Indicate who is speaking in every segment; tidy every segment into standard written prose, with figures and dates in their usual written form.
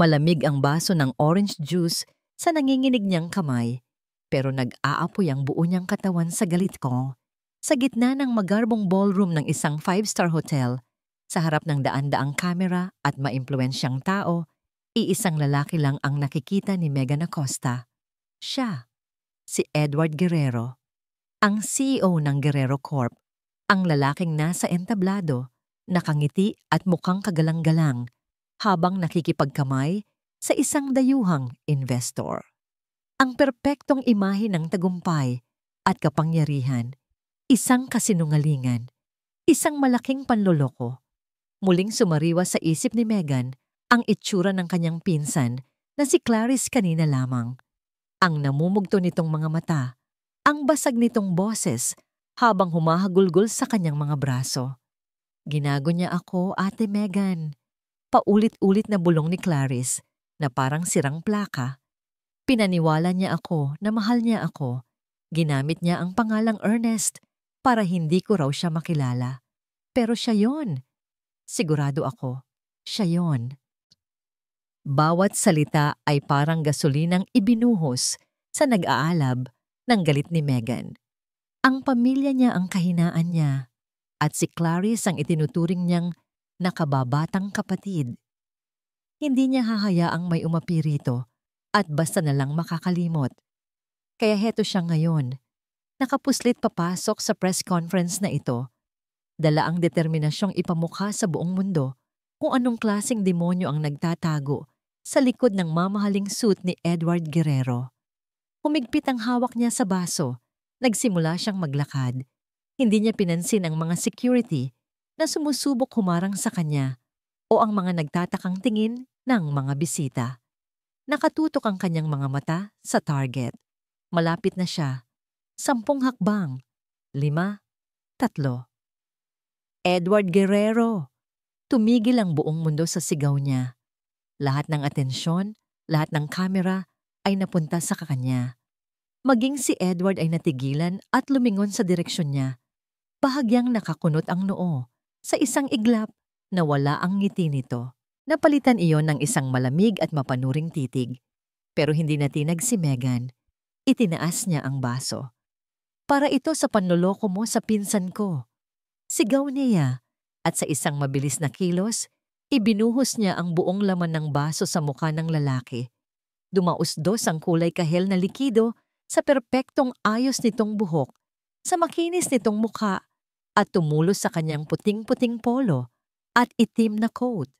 Speaker 1: Malamig ang baso ng orange juice sa nanginginig niyang kamay, pero nag-aapoy ang buo niyang katawan sa galit ko. Sa gitna ng magarbong ballroom ng isang five-star hotel, sa harap ng daan-daang kamera at maimpluwensyang tao, iisang lalaki lang ang nakikita ni Megan Acosta. Siya, si Edward Guerrero, ang CEO ng Guerrero Corp, ang lalaking nasa entablado, nakangiti at mukhang kagalang-galang habang nakikipagkamay sa isang dayuhang investor. Ang perpektong imahe ng tagumpay at kapangyarihan, isang kasinungalingan, isang malaking panloloko. Muling sumariwa sa isip ni Megan ang itsura ng kanyang pinsan na si Clarice kanina lamang. Ang namumugto nitong mga mata, ang basag nitong boses habang humahagulgol sa kanyang mga braso. "Ginago niya ako, Ate Megan." Paulit-ulit na bulong ni Clarice na parang sirang plaka. Pinaniwala niya ako na mahal niya ako. Ginamit niya ang pangalang Ernest para hindi ko raw siya makilala. Pero siya yon. Sigurado ako, siya yon. Bawat salita ay parang gasolinang ibinuhos sa nag-aalab ng galit ni Megan. Ang pamilya niya ang kahinaan niya at si Clarice ang itinuturing niyang nakababatang kapatid. Hindi niya hahayaang may umapi rito at basta na lang makakalimot. Kaya heto siya ngayon, nakapuslit papasok sa press conference na ito. Dala ang determinasyong ipamukha sa buong mundo kung anong klaseng demonyo ang nagtatago sa likod ng mamahaling suit ni Edward Guerrero. Humigpit ang hawak niya sa baso, nagsimula siyang maglakad. Hindi niya pinansin ang mga security na sumusubok humarang sa kanya o ang mga nagtatakang tingin ng mga bisita. Nakatutok ang kanyang mga mata sa target. Malapit na siya. 10 hakbang. 5, 3. Edward Guerrero! Tumigil ang buong mundo sa sigaw niya. Lahat ng atensyon, lahat ng kamera ay napunta sa kanya. Maging si Edward ay natigilan at lumingon sa direksyon niya. Bahagyang nakakunot ang noo. Sa isang iglap, nawala ang ngiti nito. Napalitan iyon ng isang malamig at mapanuring titig. Pero hindi natinag si Megan. Itinaas niya ang baso. "Para ito sa panloloko mo sa pinsan ko." Sigaw niya at sa isang mabilis na kilos, ibinuhos niya ang buong laman ng baso sa mukha ng lalaki. Dumausdos ang kulay kahel na likido sa perpektong ayos nitong buhok, sa makinis nitong mukha at tumulos sa kanyang puting-puting polo at itim na coat.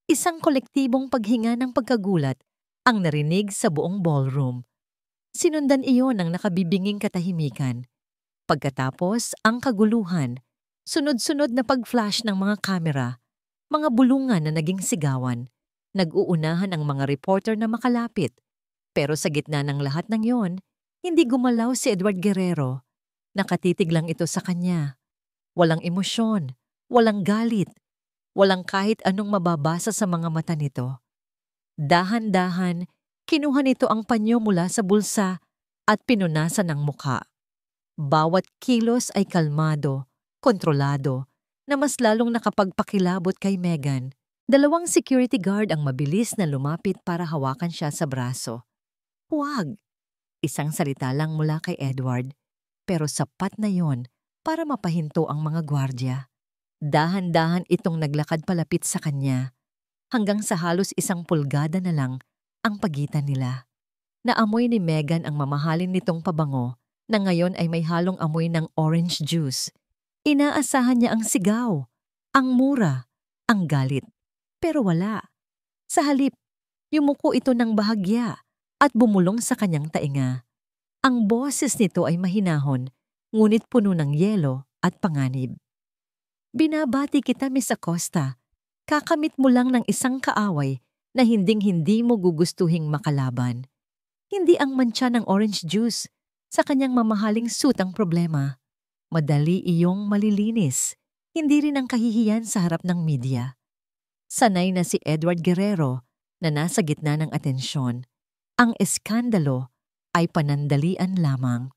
Speaker 1: Isang kolektibong paghinga ng pagkagulat ang narinig sa buong ballroom. Sinundan iyon ng nakabibinging katahimikan. Pagkatapos, ang kaguluhan, sunod-sunod na pag-flash ng mga kamera, mga bulungan na naging sigawan, nag-uunahan ang mga reporter na makalapit. Pero sa gitna ng lahat ng yon, hindi gumalaw si Edward Guerrero. Nakatitig lang ito sa kanya. Walang emosyon, walang galit, walang kahit anong mababasa sa mga mata nito. Dahan-dahan, kinuha nito ang panyo mula sa bulsa at pinunasan ng mukha. Bawat kilos ay kalmado, kontrolado, na mas lalong nakapagpakilabot kay Megan. 2 security guard ang mabilis na lumapit para hawakan siya sa braso. "Huwag!" Isang salita lang mula kay Edward, pero sapat na yon para mapahinto ang mga gwardya. Dahan-dahan itong naglakad palapit sa kanya, hanggang sa halos 1 pulgada na lang ang pagitan nila. Naamoy ni Megan ang mamahalin nitong pabango na ngayon ay may halong amoy ng orange juice. Inaasahan niya ang sigaw, ang mura, ang galit. Pero wala. Sa halip, yumuko ito ng bahagya at bumulong sa kanyang tainga. Ang boses nito ay mahinahon, ngunit puno ng yelo at panganib. "Binabati kita, Miss Acosta. Kakamit mo lang ng isang kaaway na hinding-hindi mo gugustuhing makalaban. Hindi ang mantsa ng orange juice sa kanyang mamahaling suit ang problema. Madali iyong malilinis, hindi rin ang kahihiyan sa harap ng media." Sanay na si Edward Guerrero na nasa gitna ng atensyon. Ang eskandalo ay panandalian lamang.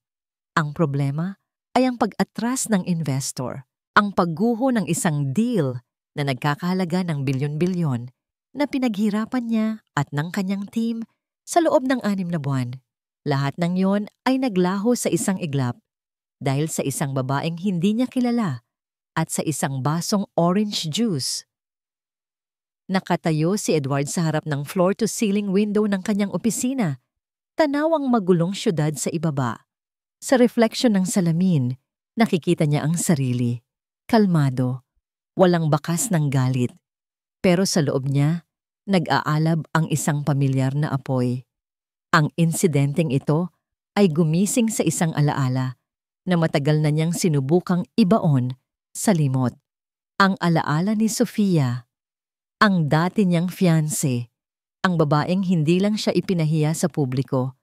Speaker 1: Ang problema ay ang pag-atras ng investor, ang pagguho ng isang deal na nagkakahalaga ng bilyon-bilyon. na pinaghirapan niya at ng kanyang team sa loob ng 6 na buwan. Lahat ng yon ay naglaho sa isang iglap dahil sa isang babaeng hindi niya kilala at sa isang basong orange juice. Nakatayo si Edward sa harap ng floor-to-ceiling window ng kanyang opisina, tanaw ang magulong syudad sa ibaba. Sa refleksyon ng salamin, nakikita niya ang sarili. Kalmado, walang bakas ng galit. Pero sa loob niya, nag-aalab ang isang pamilyar na apoy. Ang insidenteng ito ay gumising sa isang alaala na matagal na niyang sinubukang ibaon sa limot. Ang alaala ni Sofia, ang dati niyang fiancé, ang babaeng hindi lang siya ipinahiya sa publiko,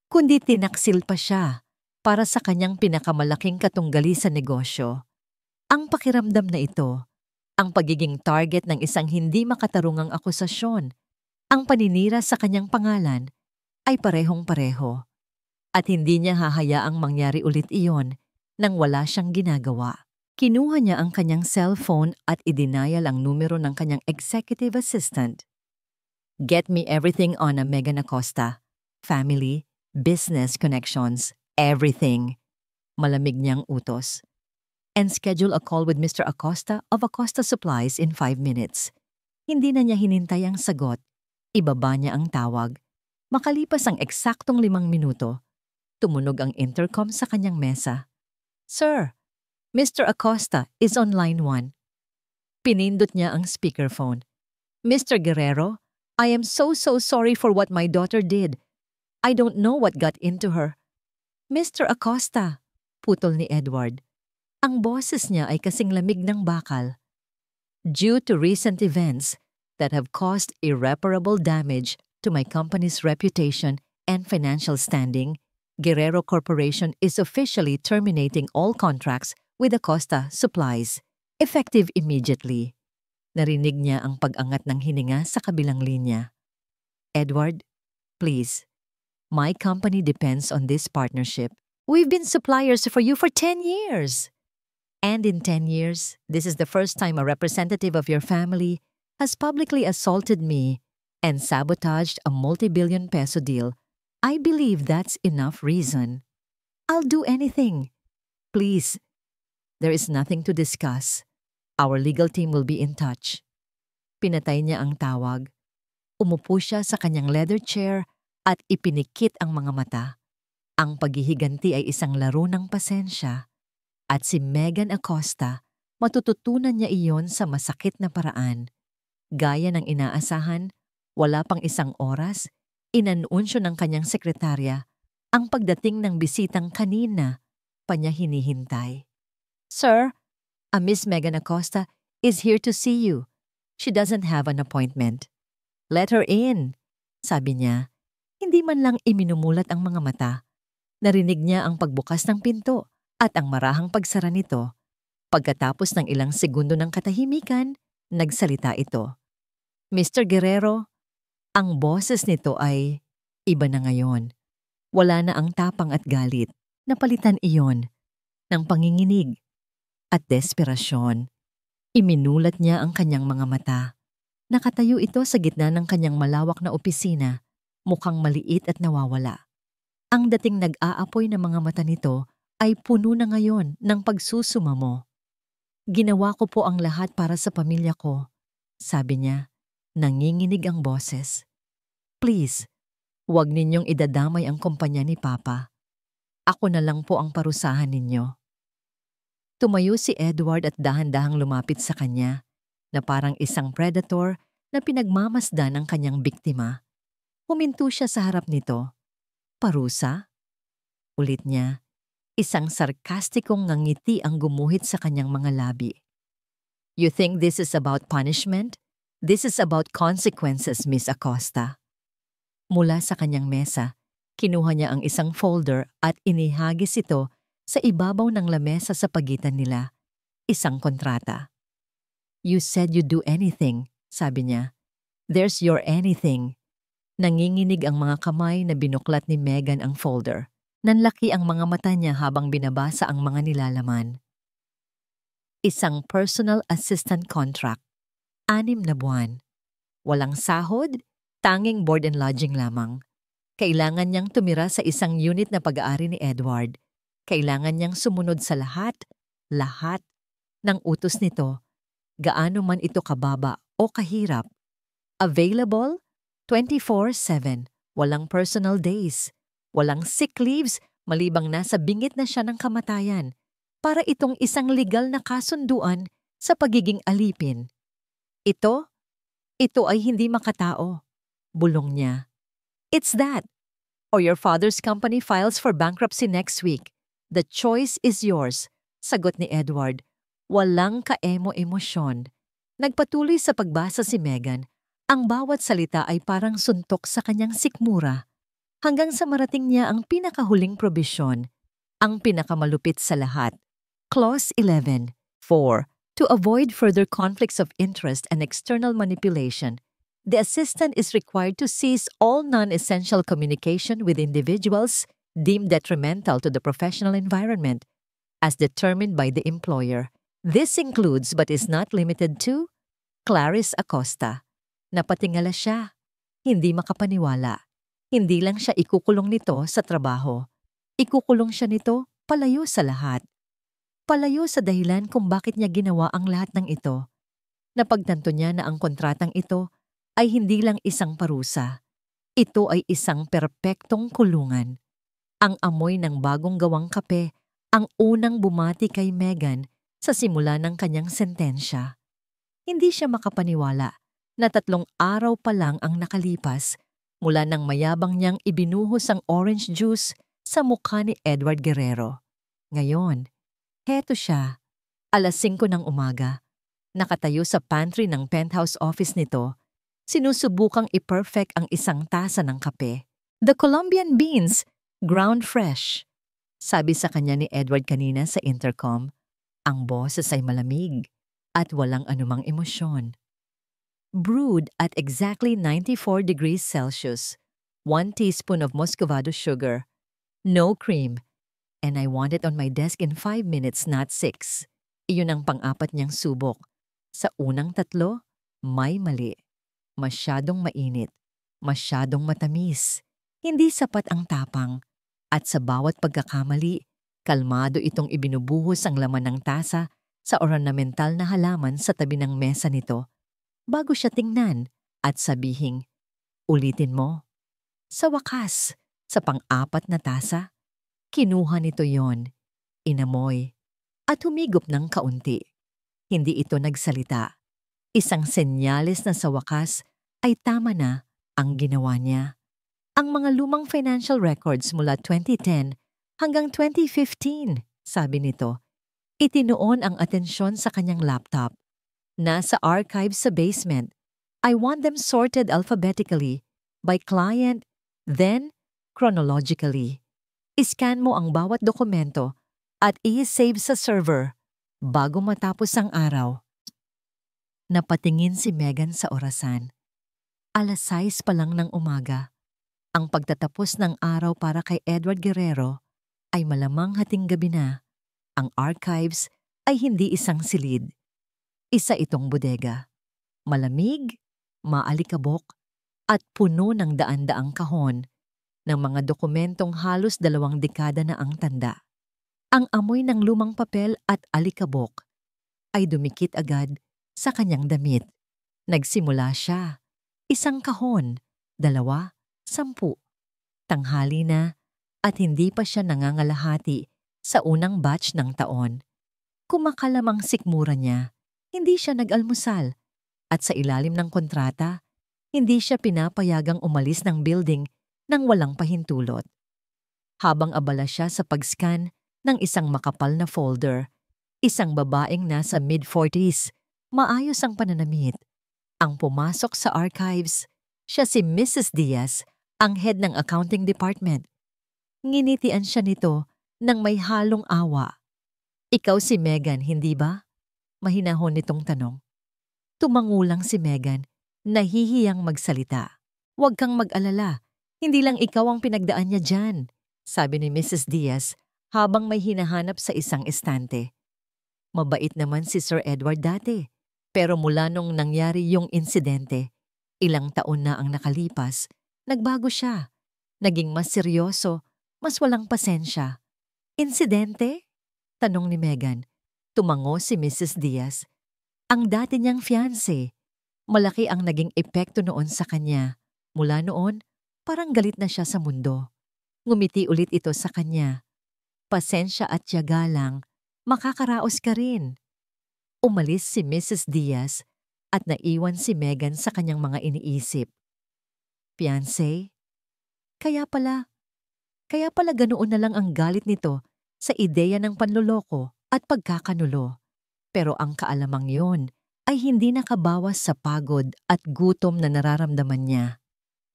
Speaker 1: kundi tinaksil pa siya para sa kanyang pinakamalaking katunggali sa negosyo. Ang pakiramdam na ito, ang pagiging target ng isang hindi makatarungang akusasyon, ang paninira sa kanyang pangalan, ay parehong-pareho. At hindi niya hahayaang mangyari ulit iyon nang wala siyang ginagawa. Kinuha niya ang kanyang cellphone at idinayal ang numero ng kanyang executive assistant. Get me everything on a Megan Acosta. Family, business connections, everything. Malamig niyang utos. And schedule a call with Mr. Acosta of Acosta Supplies in 5 minutes. Hindi na niya hinintay ang sagot. Ibaba niya ang tawag. Makalipas ang eksaktong 5 minuto, tumunog ang intercom sa kanyang mesa. Sir, Mr. Acosta is on line 1. Pinindot niya ang speakerphone. Mr. Guerrero, I am so sorry for what my daughter did. I don't know what got into her. Mr. Acosta, putol ni Edward. Ang boses niya ay kasing lamig ng bakal. Due to recent events that have caused irreparable damage to my company's reputation and financial standing, Guerrero Corporation is officially terminating all contracts with Acosta Supplies, effective immediately. Narinig niya ang pag-angat ng hininga sa kabilang linya. Edward, please. My company depends on this partnership. We've been suppliers for you for 10 years. And in 10 years, this is the first time a representative of your family has publicly assaulted me and sabotaged a multi-billion peso deal. I believe that's enough reason. I'll do anything. Please, there is nothing to discuss. Our legal team will be in touch. Pinatay niya ang tawag. Umupo siya sa kanyang leather chair at ipinikit ang mga mata. Ang paghihiganti ay isang laro ng pasensya. At si Megan Acosta, matututunan niya iyon sa masakit na paraan. Gaya ng inaasahan, wala pang 1 oras, inanunsyo ng kanyang sekretarya ang pagdating ng bisitang kanina pa niya hinihintay. Sir, a Miss Megan Acosta is here to see you. She doesn't have an appointment. Let her in, sabi niya. Hindi man lang iminumulat ang mga mata. Narinig niya ang pagbukas ng pinto at ang marahang pagsara nito. Pagkatapos ng ilang segundo ng katahimikan, nagsalita ito. Mr. Guerrero, ang boses nito ay iba na ngayon. Wala na ang tapang at galit. Napalitan iyon ng panginginig at desperasyon. Iminulat niya ang kanyang mga mata. Nakatayo ito sa gitna ng kanyang malawak na opisina, mukhang maliit at nawawala. Ang dating nag-aapoy na mga mata nito ay puno na ngayon ng pagsusumamo. Ginawa ko po ang lahat para sa pamilya ko, sabi niya. Nanginginig ang boses. Please, huwag ninyong idadamay ang kumpanya ni Papa. Ako na lang po ang parusahan ninyo. Tumayo si Edward at dahan-dahang lumapit sa kanya, na parang isang predator na pinagmamasdan ng kanyang biktima. Huminto siya sa harap nito. Parusa? Ulit niya, isang sarkastikong ngangiti ang gumuhit sa kanyang mga labi. You think this is about punishment? This is about consequences, Miss Acosta. Mula sa kanyang mesa, kinuha niya ang isang folder at inihagis ito sa ibabaw ng lamesa sa pagitan nila. Isang kontrata. You said you'd do anything, sabi niya. There's your anything. Nanginginig ang mga kamay na binuklat ni Megan ang folder. Nanlaki ang mga mata niya habang binabasa ang mga nilalaman. Isang personal assistant contract. 6 na buwan. Walang sahod, tanging board and lodging lamang. Kailangan niyang tumira sa isang unit na pag-aari ni Edward. Kailangan niyang sumunod sa lahat ng utos nito, gaano man ito kababa o kahirap. Available 24/7, walang personal days, walang sick leaves malibang nasa bingit na siya ng kamatayan para itong isang legal na kasunduan sa pagiging alipin. Ito ay hindi makatao, bulong niya. It's that. Or your father's company files for bankruptcy next week. The choice is yours, sagot ni Edward. Walang kaemo-emosyon. Nagpatuloy sa pagbasa si Megan. Ang bawat salita ay parang suntok sa kanyang sikmura. Hanggang sa marating niya ang pinakahuling probisyon, ang pinakamalupit sa lahat. Clause 11. 4. To avoid further conflicts of interest and external manipulation, the assistant is required to cease all non-essential communication with individuals deemed detrimental to the professional environment, as determined by the employer. This includes but is not limited to Clarice Acosta. Napatingala siya. Hindi makapaniwala. Hindi lang siya ikukulong nito sa trabaho. Ikukulong siya nito palayo sa lahat. Palayo sa dahilan kung bakit niya ginawa ang lahat ng ito. Napagtanto niya na ang kontratang ito ay hindi lang isang parusa. Ito ay isang perpektong kulungan. Ang amoy ng bagong gawang kape ang unang bumati kay Megan sa simula ng kanyang sentensya. Hindi siya makapaniwala na 3 araw pa lang ang nakalipas mula nang mayabang niyang ibinuhos ang orange juice sa mukha ni Edward Guerrero. Ngayon, heto siya, 5:00 ng umaga, nakatayo sa pantry ng penthouse office nito, sinusubukang i-perfect ang isang tasa ng kape. The Colombian beans, ground fresh. Sabi sa kanya ni Edward kanina sa intercom, ang boses ay malamig at walang anumang emosyon. Brewed at exactly 94 degrees Celsius, 1 teaspoon of Muscovado sugar, no cream, and I want it on my desk in 5 minutes, not 6. Iyon ang pang-4 niyang subok. Sa unang 3, may mali. Masyadong mainit, masyadong matamis, hindi sapat ang tapang, at sa bawat pagkakamali, kalmado itong ibinubuhos ang laman ng tasa sa ornamental na halaman sa tabi ng mesa nito, bago siya tingnan at sabihing, ulitin mo. Sa wakas, sa pang-4 na tasa, kinuha nito yon, inamoy, at humigop ng kaunti. Hindi ito nagsalita. Isang senyales na sa wakas ay tama na ang ginawa niya. Ang mga lumang financial records mula 2010 hanggang 2015, sabi nito, itinuon ang atensyon sa kanyang laptop. Nasa archives sa basement. I want them sorted alphabetically, by client, then chronologically. Iscan mo ang bawat dokumento at i-save sa server bago matapos ang araw. Napatingin si Megan sa orasan. 6:00 pa lang ng umaga. Ang pagtatapos ng araw para kay Edward Guerrero ay malamang hating gabi na. Ang archives ay hindi isang silid. Isa itong bodega. Malamig, maalikabok, at puno ng daan-daang kahon ng mga dokumentong halos 2 dekada na ang tanda. Ang amoy ng lumang papel at alikabok ay dumikit agad sa kanyang damit. Nagsimula siya. 1 kahon, 2, 10. Tanghali na at hindi pa siya nangangalahati sa unang batch ng taon. Kumakalamang sikmura niya. Hindi siya nag-almusal at sa ilalim ng kontrata, hindi siya pinapayagang umalis ng building nang walang pahintulot. Habang abala siya sa pag-scan ng isang makapal na folder, isang babaeng nasa mid-40s, maayos ang pananamit. Ang pumasok sa archives, siya si Mrs. Diaz, ang head ng accounting department. Nginitian siya nito nang may halong awa. Ikaw si Megan, hindi ba? Mahinahon nitong tanong. Tumangulang si Megan, nahihiyang magsalita. Huwag kang mag-alala, hindi lang ikaw ang pinagdaan niya dyan, sabi ni Mrs. Diaz habang may hinahanap sa isang estante. Mabait naman si Sir Edward dati, pero mula nung nangyari yung insidente, Ilang taon na ang nakalipas, nagbago siya. Naging mas seryoso, mas walang pasensya. Insidente? Tanong ni Megan. Tumango si Mrs. Diaz. Ang dati niyang fiancé. Malaki ang naging epekto noon sa kanya. Mula noon, parang galit na siya sa mundo. Ngumiti ulit ito sa kanya. Pasensya at tiyaga lang, makakaraos ka rin. Umalis si Mrs. Diaz at naiwan si Megan sa kanyang mga iniisip. Fiancé? Kaya pala ganoon na lang ang galit nito sa ideya ng panloloko at pagkakanulo. Pero ang kaalamang yon ay hindi nakabawas sa pagod at gutom na nararamdaman niya.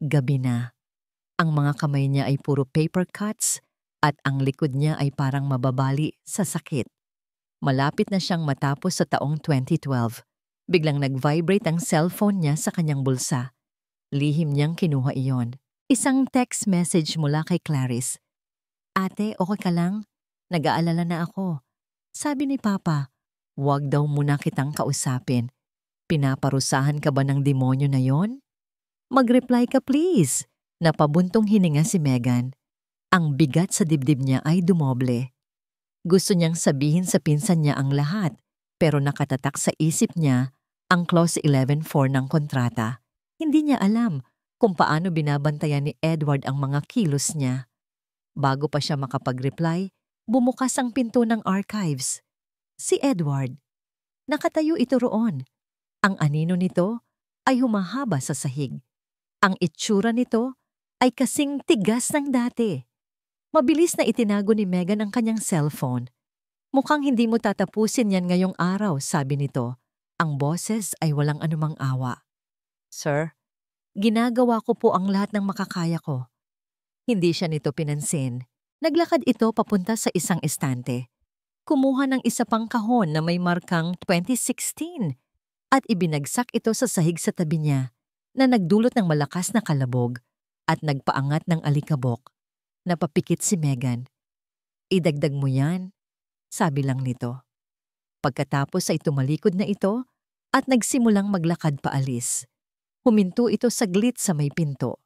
Speaker 1: Gabi na. Ang mga kamay niya ay puro paper cuts at ang likod niya ay parang mababali sa sakit. Malapit na siyang matapos sa taong 2012. Biglang nag-vibrate ang cellphone niya sa kanyang bulsa. Lihim niyang kinuha iyon. Isang text message mula kay Clarice. Ate, okay ka lang? Nag-aalala na ako. Sabi ni Papa, huwag daw muna kitang kausapin. Pinaparusahan ka ba ng demonyo na yon? Mag-reply ka please. Napabuntong hininga si Megan. Ang bigat sa dibdib niya ay dumoble. Gusto niyang sabihin sa pinsan niya ang lahat, pero nakatatak sa isip niya ang Clause 11.4 ng kontrata. Hindi niya alam kung paano binabantayan ni Edward ang mga kilos niya. Bago pa siya makapag-reply, bumukas ang pinto ng archives. Si Edward. Nakatayo ito roon. Ang anino nito ay humahaba sa sahig. Ang itsura nito ay kasing tigas ng dati. Mabilis na itinago ni Megan ang kanyang cellphone. Mukhang hindi mo tatapusin yan ngayong araw, sabi nito. Ang boses ay walang anumang awa. Sir, ginagawa ko po ang lahat ng makakaya ko. Hindi siya nito pinansin. Naglakad ito papunta sa isang estante. Kumuha ng isa pang kahon na may markang 2016 at ibinagsak ito sa sahig sa tabi niya na nagdulot ng malakas na kalabog at nagpaangat ng alikabok. Napapikit si Megan. Idagdag mo yan, sabi lang nito. Pagkatapos ay tumalikod na ito at nagsimulang maglakad paalis. Huminto ito saglit sa may pinto.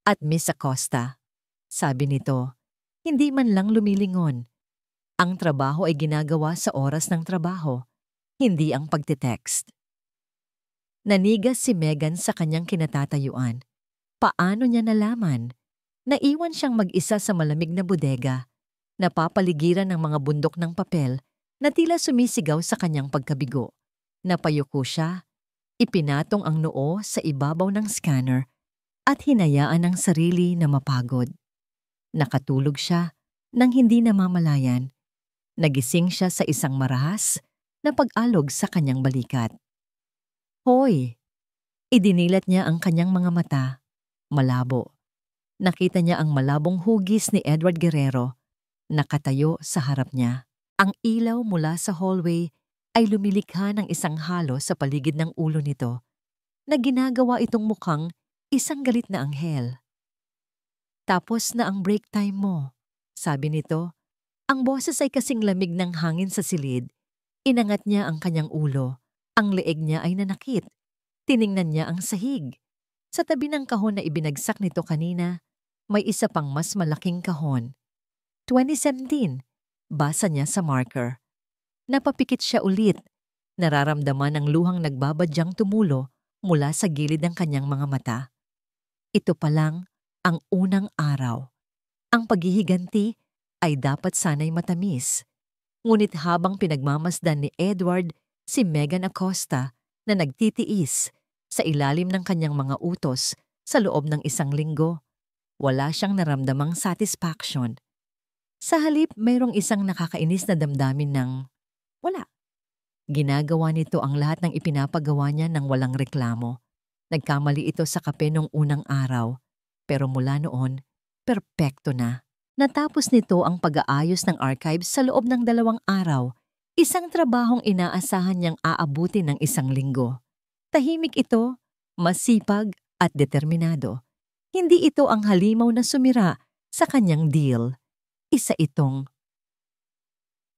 Speaker 1: At Miss Acosta, sabi nito, hindi man lang lumilingon. Ang trabaho ay ginagawa sa oras ng trabaho, hindi ang pagtitext. Nanigas si Megan sa kanyang kinatatayuan. Paano niya nalaman? Naiwan siyang mag-isa sa malamig na bodega, napapaligiran ng mga bundok ng papel na tila sumisigaw sa kanyang pagkabigo. Napayuko siya, ipinatong ang noo sa ibabaw ng scanner at hinayaan ang sarili na mapagod. Nakatulog siya nang hindi namamalayan. Nagising siya sa isang marahas na pag-alog sa kanyang balikat. Hoy! Idinilat niya ang kanyang mga mata. Malabo. Nakita niya ang malabong hugis ni Edward Guerrero, nakatayo sa harap niya. Ang ilaw mula sa hallway ay lumilikha ng isang halo sa paligid ng ulo nito na ginagawa itong mukhang isang galit na anghel. Tapos na ang break time mo, sabi nito. Ang boses ay kasing lamig ng hangin sa silid. Inangat niya ang kanyang ulo. Ang leeg niya ay nanakit. Tiningnan niya ang sahig. Sa tabi ng kahon na ibinagsak nito kanina, may isa pang mas malaking kahon. 2017, basa niya sa marker. Napapikit siya ulit. Nararamdaman ang luhang nagbabadyang tumulo mula sa gilid ng kanyang mga mata. Ito pa lang ang unang araw. Ang paghihiganti ay dapat sana'y matamis. Ngunit habang pinagmamasdan ni Edward si Megan Acosta na nagtitiis sa ilalim ng kanyang mga utos sa loob ng isang linggo, wala siyang naramdamang satisfaction. Sa halip, mayroong isang nakakainis na damdamin ng wala. Ginagawa nito ang lahat ng ipinapagawa niya ng walang reklamo. Nagkamali ito sa kape nung unang araw, pero mula noon, perpekto na. Natapos nito ang pag-aayos ng archives sa loob ng 2 araw, isang trabahong inaasahan niyang aabuti ng 1 linggo. Tahimik ito, masipag at determinado. Hindi ito ang halimaw na sumira sa kanyang deal. Isa itong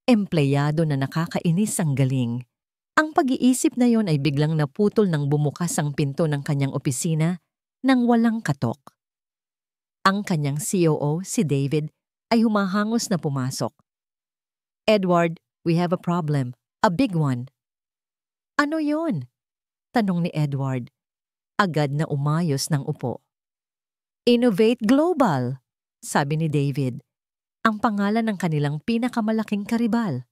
Speaker 1: empleyado na nakakainis ang galing. Ang pag-iisip na yon ay biglang naputol nang bumukas ang pinto ng kanyang opisina nang walang katok. Ang kanyang COO, si David, ay humahangos na pumasok. "Edward, we have a problem. A big one." "Ano yon?" tanong ni Edward. Agad na umayos ng upo. "Innovate Global," sabi ni David. Ang pangalan ng kanilang pinakamalaking karibal.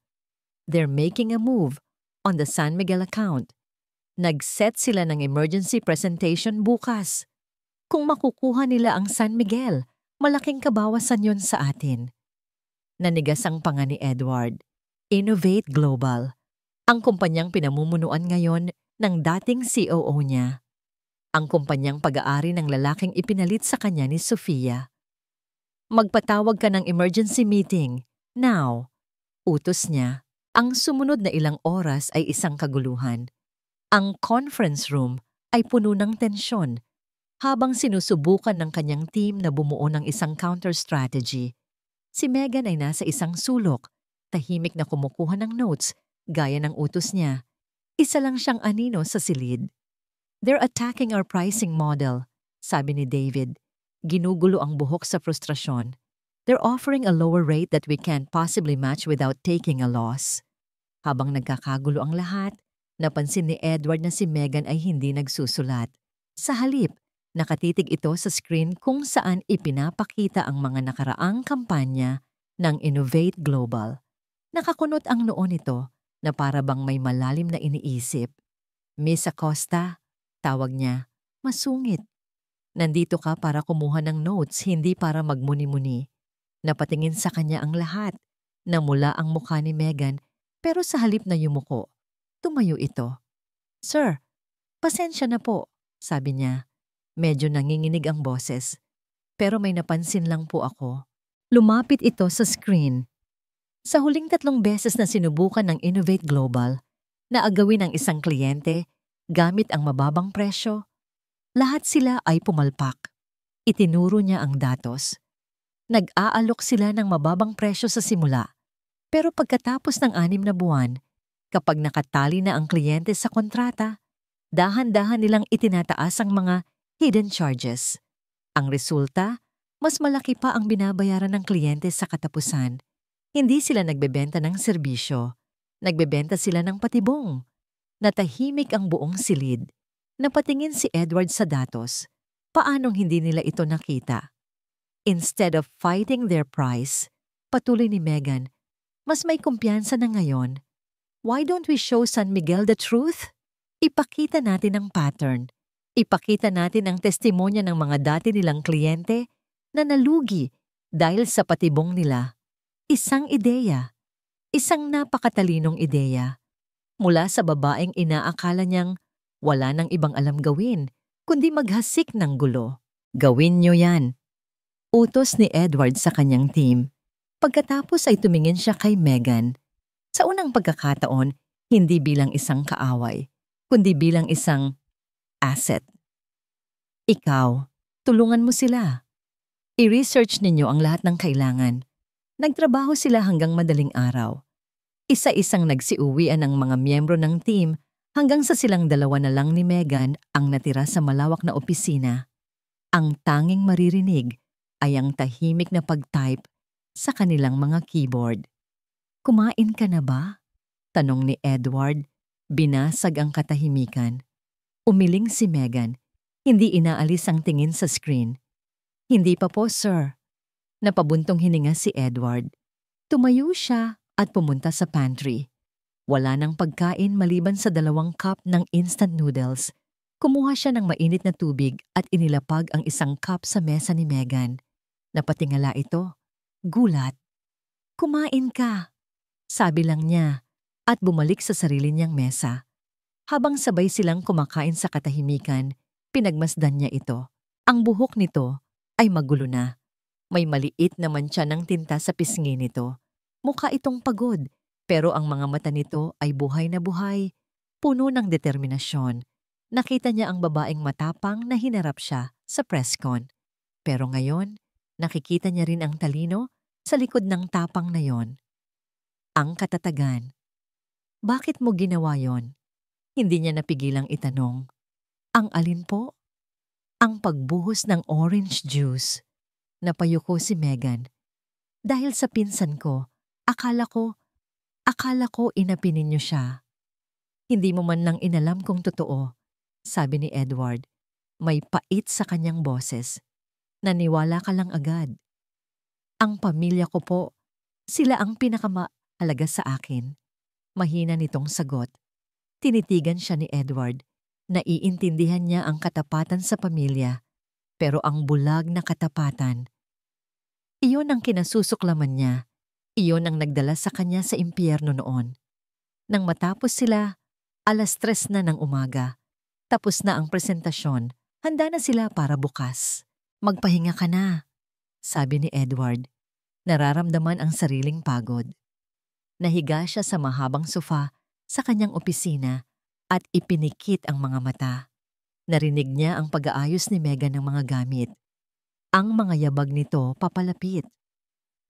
Speaker 1: They're making a move on the San Miguel account. Nag-set sila ng emergency presentation bukas. Kung makukuha nila ang San Miguel, malaking kabawasan yon sa atin. Nanigas ang panga ni Edward. Innovate Global. Ang kumpanyang pinamumunuan ngayon ng dating COO niya. Ang kumpanyang pag-aari ng lalaking ipinalit sa kanya ni Sofia. "Magpatawag ka ng emergency meeting. Now." Utos niya. Ang sumunod na ilang oras ay isang kaguluhan. Ang conference room ay puno ng tensyon habang sinusubukan ng kanyang team na bumuo ng isang counter strategy. Si Megan ay nasa isang sulok, tahimik na kumukuha ng notes gaya ng utos niya. Isa lang siyang anino sa silid. "They're attacking our pricing model," sabi ni David. Ginugulo ang buhok sa frustrasyon. "They're offering a lower rate that we can't possibly match without taking a loss." Habang nagkakagulo ang lahat, napansin ni Edward na si Megan ay hindi nagsusulat. Sa halip, nakatitig ito sa screen kung saan ipinapakita ang mga nakaraang kampanya ng Innovate Global. Nakakunot ang noo nito na para bang may malalim na iniisip. "Miss Acosta," tawag niya, "masungit. Nandito ka para kumuha ng notes, hindi para magmuni-muni." Napatingin sa kanya ang lahat. Namula ang mukha ni Megan, pero sa halip na yumuko, tumayo ito. "Sir, pasensya na po," sabi niya. Medyo nanginginig ang boses. "Pero may napansin lang po ako." Lumapit ito sa screen. Sa huling 3 beses na sinubukan ng Innovate Global na agawin ang isang kliyente gamit ang mababang presyo, lahat sila ay pumalpak. Itinuro niya ang datos. Nag-aalok sila ng mababang presyo sa simula, pero pagkatapos ng 6 na buwan, kapag nakatali na ang kliyente sa kontrata, dahan-dahan nilang itinataas ang mga hidden charges. Ang resulta, mas malaki pa ang binabayaran ng kliyente sa katapusan. Hindi sila nagbebenta ng serbisyo, nagbebenta sila ng patibong. Natahimik ang buong silid. Napatingin si Edward sa datos. Paanong hindi nila ito nakita? Instead of fighting their price, patuloy ni Megan, mas may kumpiyansa na ngayon. Why don't we show San Miguel the truth? Ipakita natin ang pattern. Ipakita natin ang testimonya ng mga dati nilang kliyente na nalugi dahil sa patibong nila. Isang ideya. Isang napakatalinong ideya. Mula sa babaeng inaakala niyang wala nang ibang alam gawin, kundi maghasik ng gulo. "Gawin niyo yan." Utos ni Edward sa kanyang team. Pagkatapos ay tumingin siya kay Megan. Sa unang pagkakataon, hindi bilang isang kaaway, kundi bilang isang asset. "Ikaw, tulungan mo sila. I-research ninyo ang lahat ng kailangan." Nagtrabaho sila hanggang madaling araw. Isa-isang nagsiuwian ang mga miyembro ng team hanggang sa silang 2 na lang ni Megan ang natira sa malawak na opisina. Ang tanging maririnig ay ang tahimik na pag-type sa kanilang mga keyboard. "Kumain ka na ba?" tanong ni Edward. Binasag ang katahimikan. Umiling si Megan. Hindi inaalis ang tingin sa screen. "Hindi pa po, sir." Napabuntong hininga si Edward. Tumayo siya at pumunta sa pantry. Wala nang pagkain maliban sa 2 cup ng instant noodles. Kumuha siya ng mainit na tubig at inilapag ang isang cup sa mesa ni Megan. Napatingala ito. Gulat. "Kumain ka," sabi lang niya at bumalik sa sarili niyang mesa. Habang sabay silang kumakain sa katahimikan, pinagmasdan niya ito. Ang buhok nito ay magulo na. May maliit na mantsa ng tinta sa pisngi nito. Mukha itong pagod, pero ang mga mata nito ay buhay na buhay, puno ng determinasyon. Nakita niya ang babaeng matapang na hinarap siya sa press con. Pero ngayon, nakikita niya rin ang talino sa likod ng tapang na yon. Ang katatagan. Bakit mo ginawa yon? Hindi niya napigilang itanong. Ang alin po? Ang pagbuhos ng orange juice. Napayuko si Megan. Dahil sa pinsan ko, akala ko inapi ninyo siya. Hindi mo man lang inalam kung totoo, sabi ni Edward. May pait sa kanyang boses. Naniwala ka lang agad. Ang pamilya ko po, sila ang pinakamahalaga sa akin. Mahina nitong sagot. Tinitigan siya ni Edward. Naiintindihan niya ang katapatan sa pamilya, pero ang bulag na katapatan. Iyon ang kinasusuklaman niya. Iyon ang nagdala sa kanya sa impyerno noon. Nang matapos sila, 3:00 na ng umaga. Tapos na ang presentasyon. Handa na sila para bukas. Magpahinga ka na, sabi ni Edward. Nararamdaman ang sariling pagod. Nahiga siya sa mahabang sofa sa kanyang opisina at ipinikit ang mga mata. Narinig niya ang pag-aayos ni Megan ng mga gamit. Ang mga yabag nito papalapit.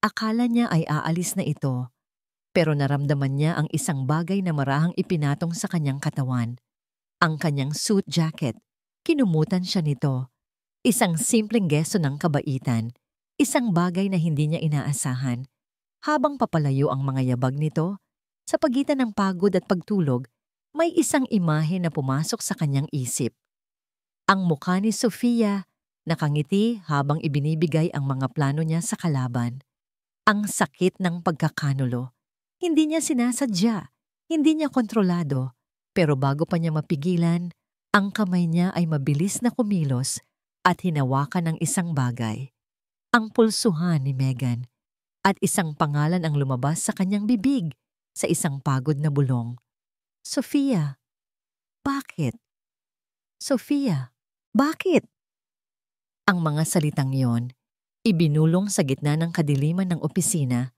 Speaker 1: Akala niya ay aalis na ito, pero naramdaman niya ang isang bagay na marahang ipinatong sa kanyang katawan. Ang kanyang suit jacket. Kinumutan siya nito. Isang simpleng gesto ng kabaitan. Isang bagay na hindi niya inaasahan. Habang papalayo ang mga yabag nito, sa pagitan ng pagod at pagtulog, may isang imahe na pumasok sa kanyang isip. Ang mukha ni Sofia, nakangiti habang ibinibigay ang mga plano niya sa kalaban. Ang sakit ng pagkakanulo. Hindi niya sinasadya, hindi niya kontrolado, pero bago pa niya mapigilan, ang kamay niya ay mabilis na kumilos at hinawakan ng isang bagay. Ang pulsuhan ni Megan at isang pangalan ang lumabas sa kanyang bibig sa isang pagod na bulong. Sofia. Bakit? Sofia. Bakit? Ang mga salitang yon, ibinulong sa gitna ng kadiliman ng opisina,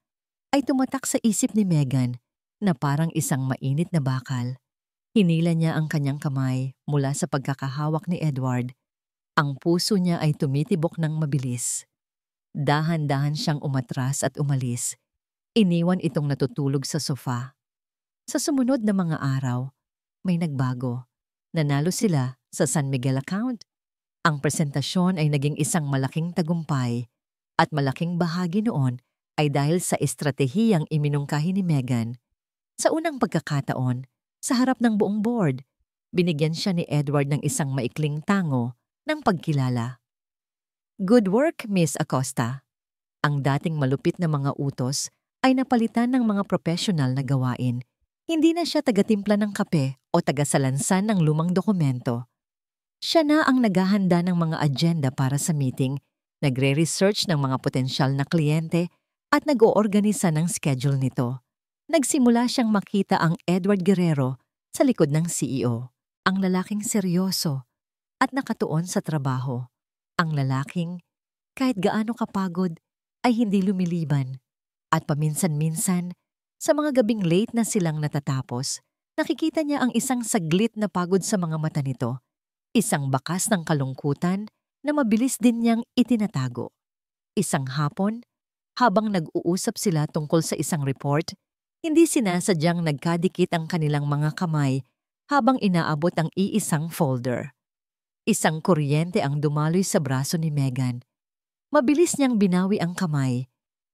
Speaker 1: ay tumatak sa isip ni Megan na parang isang mainit na bakal. Hinila niya ang kanyang kamay mula sa pagkakahawak ni Edward. Ang puso niya ay tumitibok ng mabilis. Dahan-dahan siyang umatras at umalis. Iniwan itong natutulog sa sofa. Sa sumunod na mga araw, may nagbago. Nanalo sila sa San Miguel account. Ang presentasyon ay naging isang malaking tagumpay at malaking bahagi noon ay dahil sa estratehiyang iminungkahi ni Megan. Sa unang pagkakataon, sa harap ng buong board, binigyan siya ni Edward ng isang maikling tango ng pagkilala. Good work, Miss Acosta. Ang dating malupit na mga utos ay napalitan ng mga profesional na gawain. Hindi na siya tagatimpla ng kape o tagasalansan ng lumang dokumento. Siya na ang naghahanda ng mga agenda para sa meeting, nagre-research ng mga potensyal na kliyente at nag-oorganisa ng schedule nito. Nagsimula siyang makita ang Edward Guerrero sa likod ng CEO. Ang lalaking seryoso at nakatuon sa trabaho. Ang lalaking, kahit gaano kapagod, ay hindi lumiliban. At paminsan-minsan, sa mga gabing late na silang natatapos, nakikita niya ang isang saglit na pagod sa mga mata nito. Isang bakas ng kalungkutan na mabilis din niyang itinatago. Isang hapon, habang nag-uusap sila tungkol sa isang report, hindi sinasadyang nagkadikit ang kanilang mga kamay habang inaabot ang iisang folder. Isang kuryente ang dumaloy sa braso ni Megan. Mabilis niyang binawi ang kamay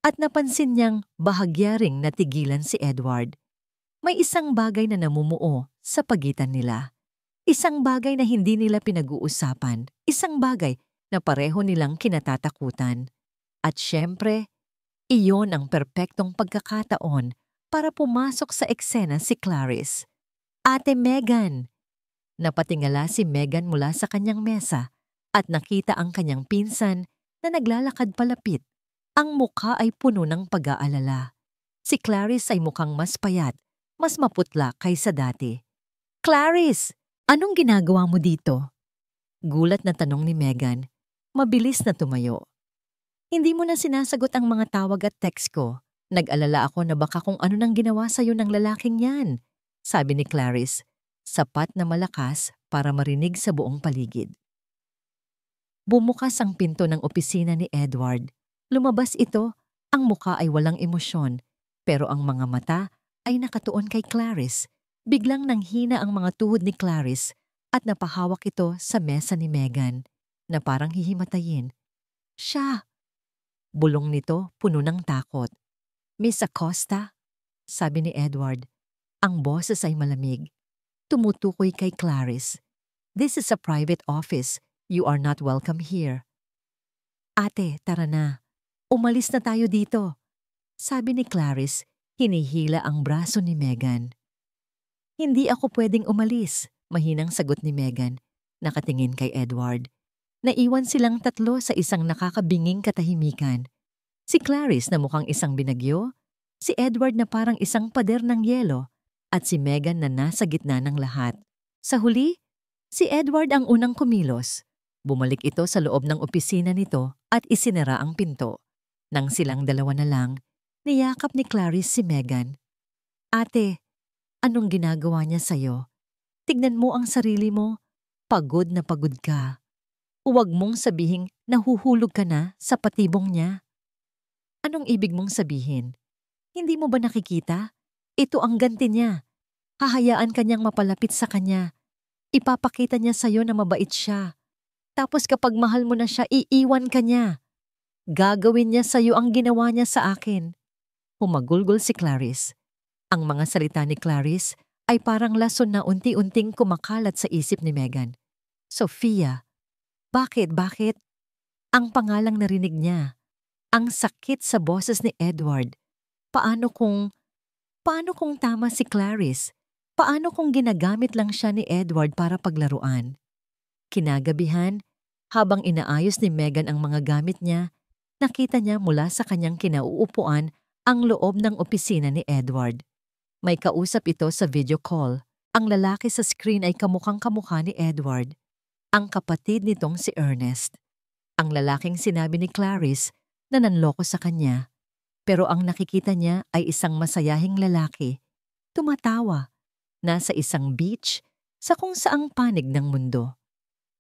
Speaker 1: at napansin niyang bahagya ring natigilan si Edward. May isang bagay na namumuo sa pagitan nila. Isang bagay na hindi nila pinag-uusapan. Isang bagay na pareho nilang kinatatakutan. At syempre, iyon ang perpektong pagkakataon para pumasok sa eksena si Clarice. Ate Megan! Napatingala si Megan mula sa kanyang mesa at nakita ang kanyang pinsan na naglalakad palapit. Ang mukha ay puno ng pag-aalala. Si Clarice ay mukhang mas payat, mas maputla kaysa dati. Clarice! Anong ginagawa mo dito? Gulat na tanong ni Megan. Mabilis na tumayo. Hindi mo na sinasagot ang mga tawag at text ko. Nag-alala ako na baka kung ano nang ginawa sa'yo ng lalaking yan, sabi ni Clarice, sapat na malakas para marinig sa buong paligid. Bumukas ang pinto ng opisina ni Edward. Lumabas ito, ang mukha ay walang emosyon, pero ang mga mata ay nakatuon kay Clarice. Biglang nanghina ang mga tuhod ni Clarice at napahawak ito sa mesa ni Megan na parang hihimatayin. Siya! Bulong nito puno ng takot. Miss Acosta? Sabi ni Edward. Ang boses ay malamig. Tumutukoy kay Clarice. This is a private office. You are not welcome here. Ate, tara na. Umalis na tayo dito. Sabi ni Clarice, hinihila ang braso ni Megan. Hindi ako pwedeng umalis, mahinang sagot ni Megan. Nakatingin kay Edward. Naiwan silang tatlo sa isang nakakabinging katahimikan. Si Clarice na mukhang isang binagyo, si Edward na parang isang pader ng yelo, at si Megan na nasa gitna ng lahat. Sa huli, si Edward ang unang kumilos. Bumalik ito sa loob ng opisina nito at isinara ang pinto. Nang silang dalawa na lang, niyakap ni Clarice si Megan. Ate, anong ginagawa niya sa'yo? Tignan mo ang sarili mo. Pagod na pagod ka. Huwag mong sabihing nahuhulog ka na sa patibong niya. Anong ibig mong sabihin? Hindi mo ba nakikita? Ito ang ganti niya. Hahayaan ka niyang mapalapit sa kanya. Ipapakita niya sa'yo na mabait siya. Tapos kapag mahal mo na siya, iiwan ka niya. Gagawin niya sa'yo ang ginawa niya sa akin. Humagulgol si Clarice. Ang mga salita ni Clarice ay parang lason na unti-unting kumakalat sa isip ni Megan. Sofia. Bakit? Ang pangalang narinig niya. Ang sakit sa boses ni Edward. Paano kung tama si Clarice? Paano kung ginagamit lang siya ni Edward para paglaruan? Kinagabihan, habang inaayos ni Megan ang mga gamit niya, nakita niya mula sa kanyang kinauupuan ang loob ng opisina ni Edward. May kausap ito sa video call. Ang lalaki sa screen ay kamukhang-kamukha ni Edward. Ang kapatid nitong si Ernest. Ang lalaking sinabi ni Clarice na nanloko sa kanya. Pero ang nakikita niya ay isang masayahing lalaki. Tumatawa. Nasa isang beach sa kung saang panig ng mundo.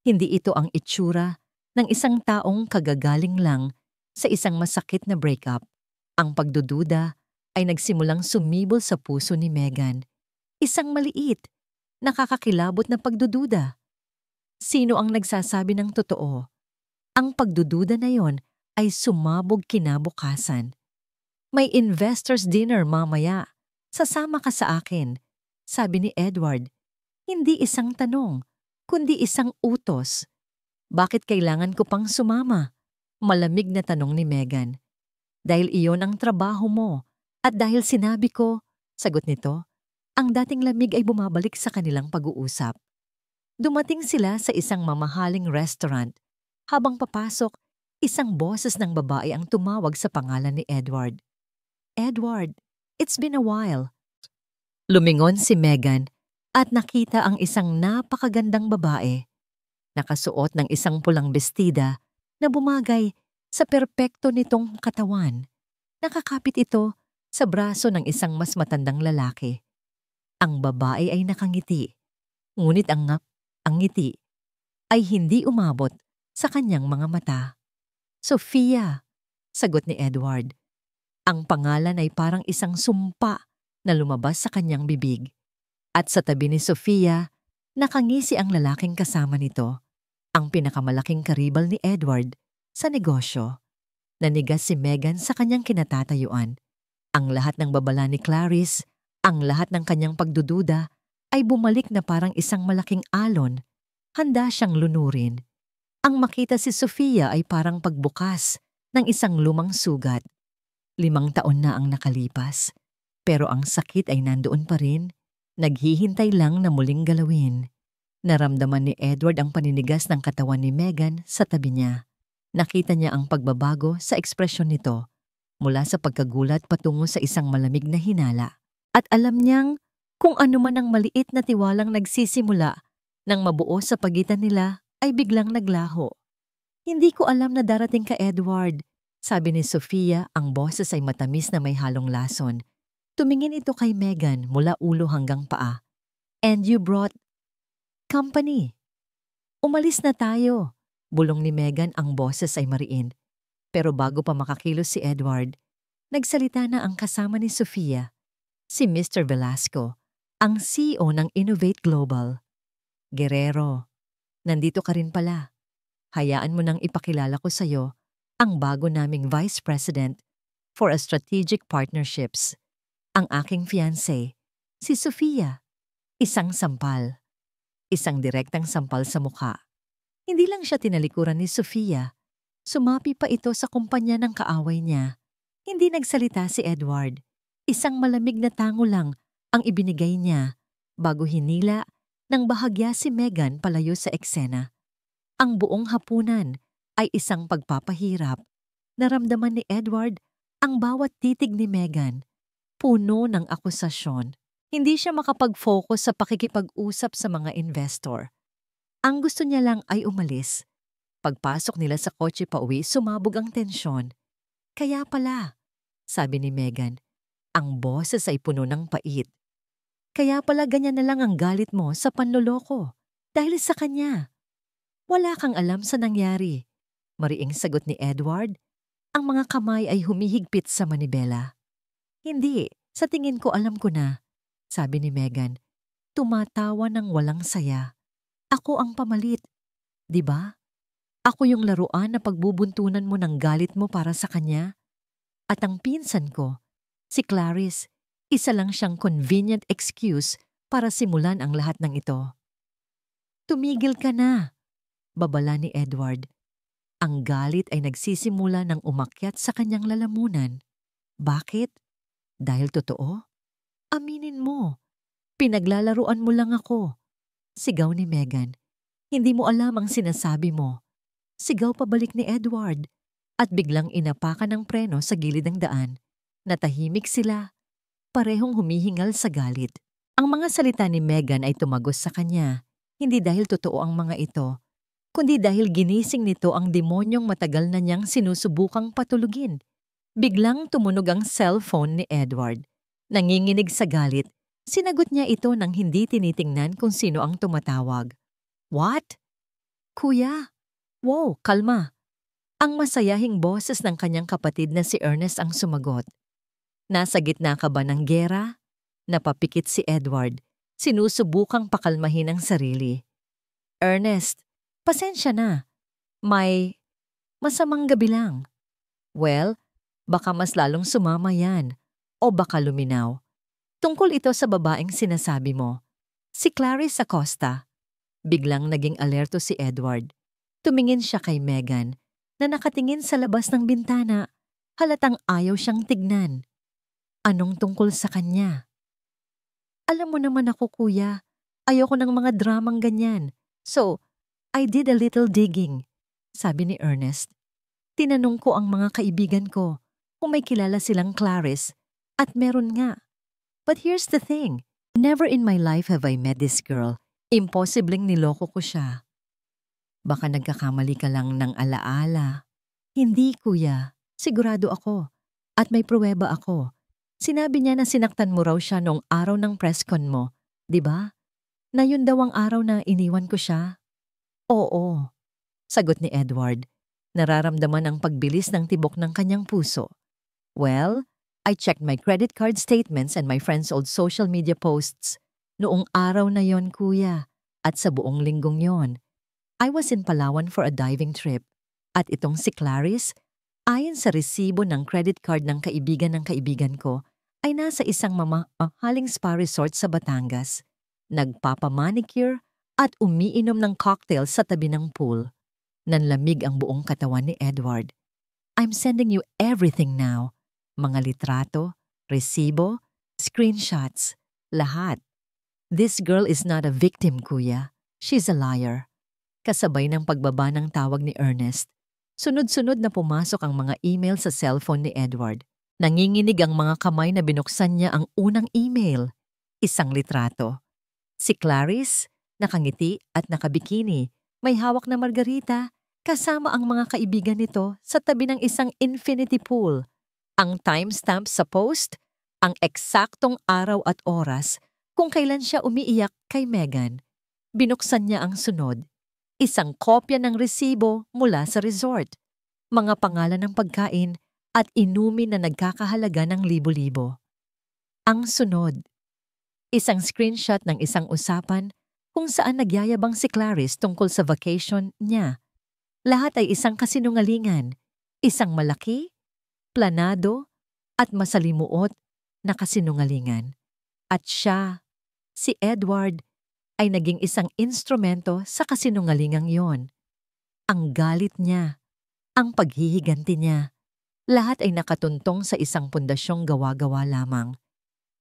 Speaker 1: Hindi ito ang itsura ng isang taong kagagaling lang sa isang masakit na breakup. Ang pagdududa ay nagsimulang sumibol sa puso ni Megan. Isang maliit, nakakakilabot na pagdududa. Sino ang nagsasabi ng totoo? Ang pagdududa na yon ay sumabog kinabukasan. May investors dinner mamaya. Sasama ka sa akin, sabi ni Edward. Hindi isang tanong, kundi isang utos. Bakit kailangan ko pang sumama? Malamig na tanong ni Megan. Dahil iyon ang trabaho mo at dahil sinabi ko, sagot nito, ang dating lamig ay bumabalik sa kanilang pag-uusap. Dumating sila sa isang mamahaling restaurant. Habang papasok, isang boses ng babae ang tumawag sa pangalan ni Edward. Edward, it's been a while. Lumingon si Megan at nakita ang isang napakagandang babae. Nakasuot ng isang pulang bestida na bumagay sa perpekto nitong katawan. Nakakapit ito sa braso ng isang mas matandang lalaki. Ang babae ay nakangiti, ngunit ang ngiti ay hindi umabot sa kanyang mga mata. Sofia, sagot ni Edward. Ang pangalan ay parang isang sumpa na lumabas sa kanyang bibig. At sa tabi ni Sofia, nakangisi ang lalaking kasama nito, ang pinakamalaking karibal ni Edward sa negosyo. Nanigas si Megan sa kanyang kinatatayuan. Ang lahat ng babala ni Clarice, ang lahat ng kanyang pagdududa, ay bumalik na parang isang malaking alon. Handa siyang lunurin. Ang makita si Sofia ay parang pagbukas ng isang lumang sugat. 5 taon na ang nakalipas, pero ang sakit ay nandoon pa rin, naghihintay lang na muling galawin. Naramdaman ni Edward ang paninigas ng katawan ni Megan sa tabi niya. Nakita niya ang pagbabago sa ekspresyon nito, mula sa pagkagulat patungo sa isang malamig na hinala. At alam niyang kung ano man ang maliit na tiwalang nagsisimula nang mabuo sa pagitan nila ay biglang naglaho. Hindi ko alam na darating ka, Edward. Sabi ni Sofia, ang boses ay matamis na may halong lason. Tumingin ito kay Megan mula ulo hanggang paa. And you brought company. Umalis na tayo. Bulong ni Megan, ang boses ay mariin. Pero bago pa makakilos si Edward, nagsalita na ang kasama ni Sofia. Si Mr. Velasco, ang CEO ng Innovate Global. Guerrero, nandito ka rin pala. Hayaan mo nang ipakilala ko sa'yo ang bago naming Vice President for a Strategic Partnerships. Ang aking fiancé, si Sofia. Isang sampal. Isang direktang sampal sa mukha. Hindi lang siya tinalikuran ni Sofia. Sumapi pa ito sa kumpanya ng kaaway niya. Hindi nagsalita si Edward. Isang malamig na tango lang ang ibinigay niya bago hinila ng bahagya si Megan palayo sa eksena. Ang buong hapunan ay isang pagpapahirap. Naramdaman ni Edward ang bawat titig ni Megan. Puno ng akusasyon. Hindi siya makapag-focus sa pakikipag-usap sa mga investor. Ang gusto niya lang ay umalis. Pagpasok nila sa kotse pauwi, sumabog ang tensyon. Kaya pala, sabi ni Megan, ang boses ay puno ng pait. Kaya pala ganyan na lang ang galit mo sa panloloko. Dahil sa kanya. Wala kang alam sa nangyari. Mariing sagot ni Edward. Ang mga kamay ay humihigpit sa manibela. Hindi, sa tingin ko alam ko na, sabi ni Megan. Tumatawa ng walang saya. Ako ang pamalit, di ba? Ako yung laruan na pagbubuntunan mo ng galit mo para sa kanya. At ang pinsan ko, si Clarice, isa lang siyang convenient excuse para simulan ang lahat ng ito. Tumigil ka na, babala ni Edward. Ang galit ay nagsisimula ng umakyat sa kanyang lalamunan. Bakit? Dahil totoo? Aminin mo. Pinaglalaruan mo lang ako. Sigaw ni Megan. Hindi mo alam ang sinasabi mo. Sigaw pabalik ni Edward. At biglang inapakan ng preno sa gilid ng daan. Natahimik sila. Parehong humihingal sa galit. Ang mga salita ni Megan ay tumagos sa kanya. Hindi dahil totoo ang mga ito, kundi dahil ginising nito ang demonyong matagal na niyang sinusubukang patulugin. Biglang tumunog ang cellphone ni Edward. Nanginginig sa galit, sinagot niya ito nang hindi tinitingnan kung sino ang tumatawag. What? Kuya? Wow, kalma. Ang masayahing boses ng kanyang kapatid na si Ernest ang sumagot. Nasa gitna ka ba ng gera? Napapikit si Edward. Sinusubukang pakalmahin ang sarili. Ernest, pasensya na. May masamang gabi lang. Well, baka mas lalong sumama yan. O baka luminaw. Tungkol ito sa babaeng sinasabi mo. Si Clarice Acosta. Biglang naging alerto si Edward. Tumingin siya kay Megan na nakatingin sa labas ng bintana. Halatang ayaw siyang tignan. Anong tungkol sa kanya? Alam mo naman ako, kuya. Ayoko ng mga dramang ganyan. So, I did a little digging, sabi ni Ernest. Tinanong ko ang mga kaibigan ko kung may kilala silang Clarice at meron nga. But here's the thing. Never in my life have I met this girl. Imposibleng niloko ko siya. Baka nagkakamali ka lang ng alaala. Hindi, kuya. Sigurado ako. At may pruweba ako. Sinabi niya na sinaktan mo raw siya noong araw ng presscon mo, di ba? Na yun daw ang araw na iniwan ko siya? Oo, sagot ni Edward. Nararamdaman ang pagbilis ng tibok ng kanyang puso. Well, I checked my credit card statements and my friends' old social media posts. Noong araw na yon, kuya, at sa buong linggong yon. I was in Palawan for a diving trip. At itong si Clarice, ayon sa resibo ng credit card ng kaibigan ko, ay nasa isang mamahaling spa resort sa Batangas. Nagpapamanicure at umiinom ng cocktail sa tabi ng pool. Nanlamig ang buong katawan ni Edward. I'm sending you everything now. Mga litrato, resibo, screenshots, lahat. This girl is not a victim, kuya. She's a liar. Kasabay ng pagbaba ng tawag ni Ernest, sunod-sunod na pumasok ang mga email sa cellphone ni Edward. Nanginginig ang mga kamay na binuksan niya ang unang email. Isang litrato. Si Clarice, nakangiti at nakabikini, may hawak na margarita, kasama ang mga kaibigan nito sa tabi ng isang infinity pool. Ang timestamp sa post, ang eksaktong araw at oras kung kailan siya umiiyak kay Megan. Binuksan niya ang sunod. Isang kopya ng resibo mula sa resort. Mga pangalan ng pagkain at inumin na nagkakahalaga ng libo-libo. Ang sunod, isang screenshot ng isang usapan kung saan nagyayabang si Clarice tungkol sa vacation niya. Lahat ay isang kasinungalingan, isang malaki, planado, at masalimuot na kasinungalingan. At siya, si Edward, ay naging isang instrumento sa kasinungalingang yon. Ang galit niya, ang paghihiganti niya, lahat ay nakatuntong sa isang pundasyong gawa-gawa lamang.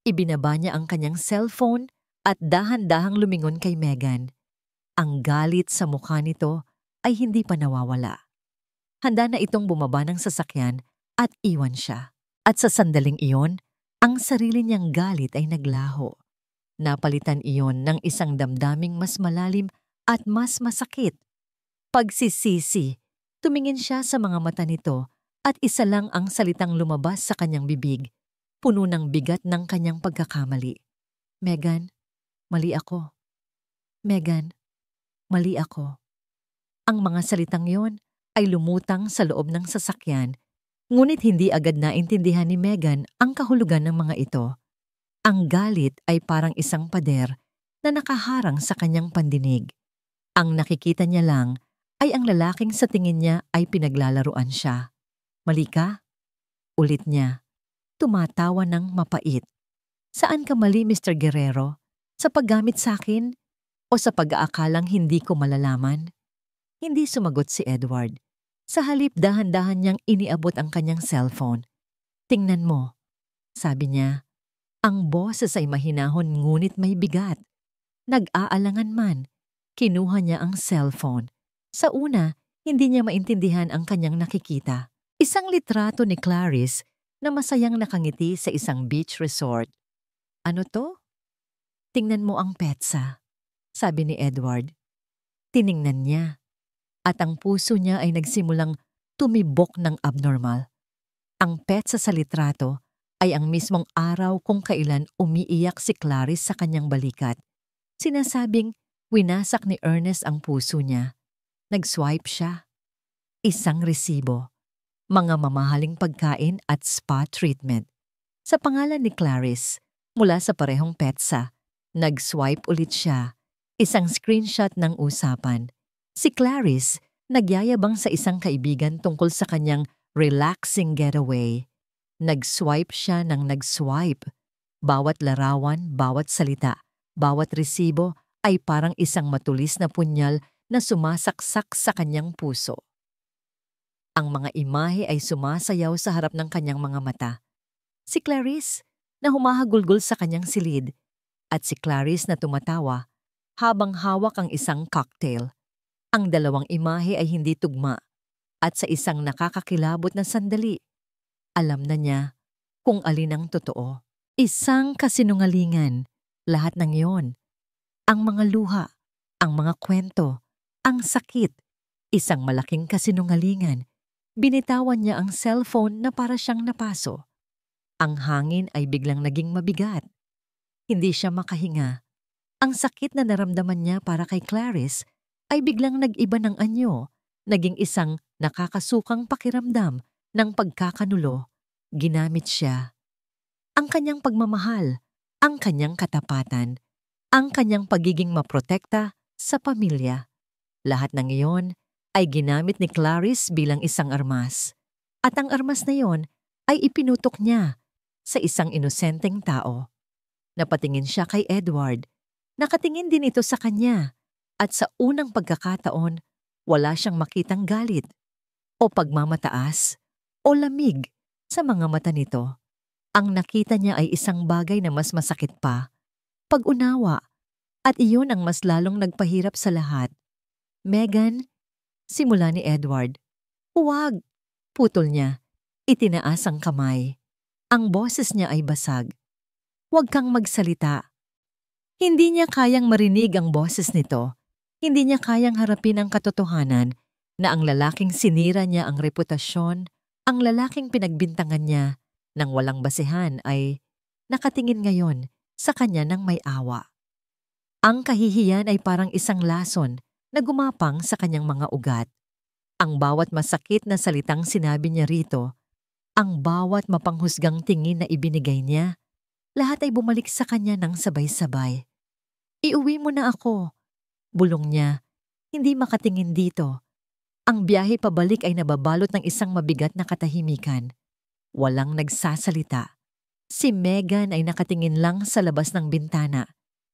Speaker 1: Ibinaba niya ang kanyang cellphone at dahan-dahang lumingon kay Megan. Ang galit sa mukha nito ay hindi pa nawawala. Handa na itong bumaba ng sasakyan at iwan siya. At sa sandaling iyon, ang sarili niyang galit ay naglaho. Napalitan iyon ng isang damdaming mas malalim at mas masakit. Pagsisisi, tumingin siya sa mga mata nito at isa lang ang salitang lumabas sa kanyang bibig, puno ng bigat ng kanyang pagkakamali. Megan, mali ako. Megan, mali ako. Ang mga salitang yon ay lumutang sa loob ng sasakyan, ngunit hindi agad naintindihan ni Megan ang kahulugan ng mga ito. Ang galit ay parang isang pader na nakaharang sa kanyang pandinig. Ang nakikita niya lang ay ang lalaking sa tingin niya ay pinaglalaruan siya. Mali ka? Ulit niya. Tumatawa ng mapait. Saan ka mali, Mr. Guerrero? Sa paggamit sa akin? O sa pag-aakalang hindi ko malalaman? Hindi sumagot si Edward. Sa halip dahan-dahan niyang iniabot ang kanyang cellphone. Tingnan mo, sabi niya. Ang boses ay mahinahon ngunit may bigat. Nag-aalangan man, kinuha niya ang cellphone. Sa una, hindi niya maintindihan ang kanyang nakikita. Isang litrato ni Clarice na masayang nakangiti sa isang beach resort. Ano to? Tingnan mo ang petsa, sabi ni Edward. Tiningnan niya, at ang puso niya ay nagsimulang tumibok ng abnormal. Ang petsa sa litrato ay ang mismong araw kung kailan umiiyak si Clarice sa kanyang balikat. Sinasabing winasak ni Ernest ang puso niya. Nag-swipe siya. Isang resibo. Mga mamahaling pagkain at spa treatment. Sa pangalan ni Clarice, mula sa parehong petsa, nag-swipe ulit siya. Isang screenshot ng usapan. Si Clarice nagyayabang sa isang kaibigan tungkol sa kanyang relaxing getaway. Nag-swipe siya ng nag-swipe. Bawat larawan, bawat salita, bawat resibo ay parang isang matulis na punyal na sumasaksak sa kanyang puso. Ang mga imahe ay sumasayaw sa harap ng kanyang mga mata. Si Clarice na humahagulgol sa kanyang silid at si Clarice na tumatawa habang hawak ang isang cocktail. Ang dalawang imahe ay hindi tugma at sa isang nakakakilabot na sandali, alam na niya kung alin ang totoo. Isang kasinungalingan, lahat ng yon. Ang mga luha, ang mga kwento, ang sakit, isang malaking kasinungalingan. Binitawan niya ang cellphone na para siyang napaso. Ang hangin ay biglang naging mabigat. Hindi siya makahinga. Ang sakit na naramdaman niya para kay Clarice ay biglang nag-iba ng anyo, naging isang nakakasukang pakiramdam ng pagkakanulo. Ginamit siya. Ang kanyang pagmamahal, ang kanyang katapatan, ang kanyang pagiging maprotekta sa pamilya. Lahat ng iyon ay ginamit ni Clarice bilang isang armas. At ang armas na iyon ay ipinutok niya sa isang inosenteng tao. Napatingin siya kay Edward. Nakatingin din ito sa kanya. At sa unang pagkakataon, wala siyang makitang galit o pagmamataas o lamig sa mga mata nito. Ang nakita niya ay isang bagay na mas masakit pa. Pag-unawa. At iyon ang mas lalong nagpahirap sa lahat. Megan, simula ni Edward. Huwag! Putol niya. Itinaas ang kamay. Ang boses niya ay basag. Huwag kang magsalita. Hindi niya kayang marinig ang boses nito. Hindi niya kayang harapin ang katotohanan na ang lalaking sinira niya ang reputasyon, ang lalaking pinagbintangan niya nang walang basehan ay nakatingin ngayon sa kanya ng may awa. Ang kahihiyan ay parang isang lason na gumapang sa kanyang mga ugat. Ang bawat masakit na salitang sinabi niya rito, ang bawat mapanghusgang tingin na ibinigay niya, Lahat ay bumalik sa kanya ng sabay-sabay. "Iuwi mo na ako," bulong niya. Hindi makatingin dito. Ang biyahe pabalik ay nababalot ng isang mabigat na katahimikan. Walang nagsasalita. Si Megan ay nakatingin lang sa labas ng bintana.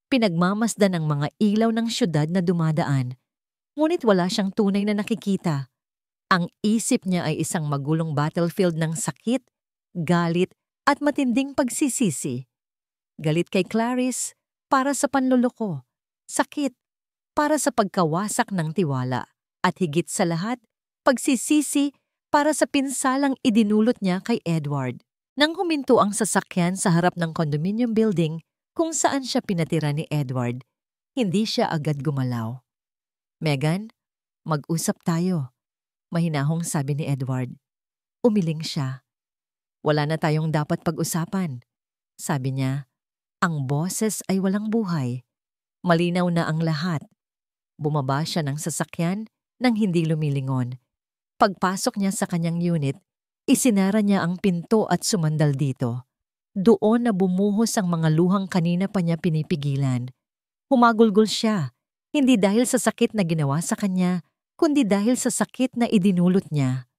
Speaker 1: Pinagmamasdan ang mga ilaw ng syudad na dumadaan. Ngunit wala siyang tunay na nakikita. Ang isip niya ay isang magulong battlefield ng sakit, galit, at matinding pagsisisi. Galit kay Clarice para sa panloloko. Sakit para sa pagkawasak ng tiwala. At higit sa lahat, pagsisisi para sa pinsalang idinulot niya kay Edward. Nang huminto ang sasakyan sa harap ng condominium building kung saan siya pinatira ni Edward, hindi siya agad gumalaw. "Megan, mag-usap tayo," mahinahong sabi ni Edward. Umiling siya. "Wala na tayong dapat pag-usapan," sabi niya. Ang boses ay walang buhay. Malinaw na ang lahat. Bumaba siya ng sasakyan nang hindi lumilingon. Pagpasok niya sa kanyang unit, isinara niya ang pinto at sumandal dito. Doon na bumuhos ang mga luhang kanina pa niya pinipigilan. Humagulgol siya, hindi dahil sa sakit na ginawa sa kanya, kundi dahil sa sakit na idinulot niya.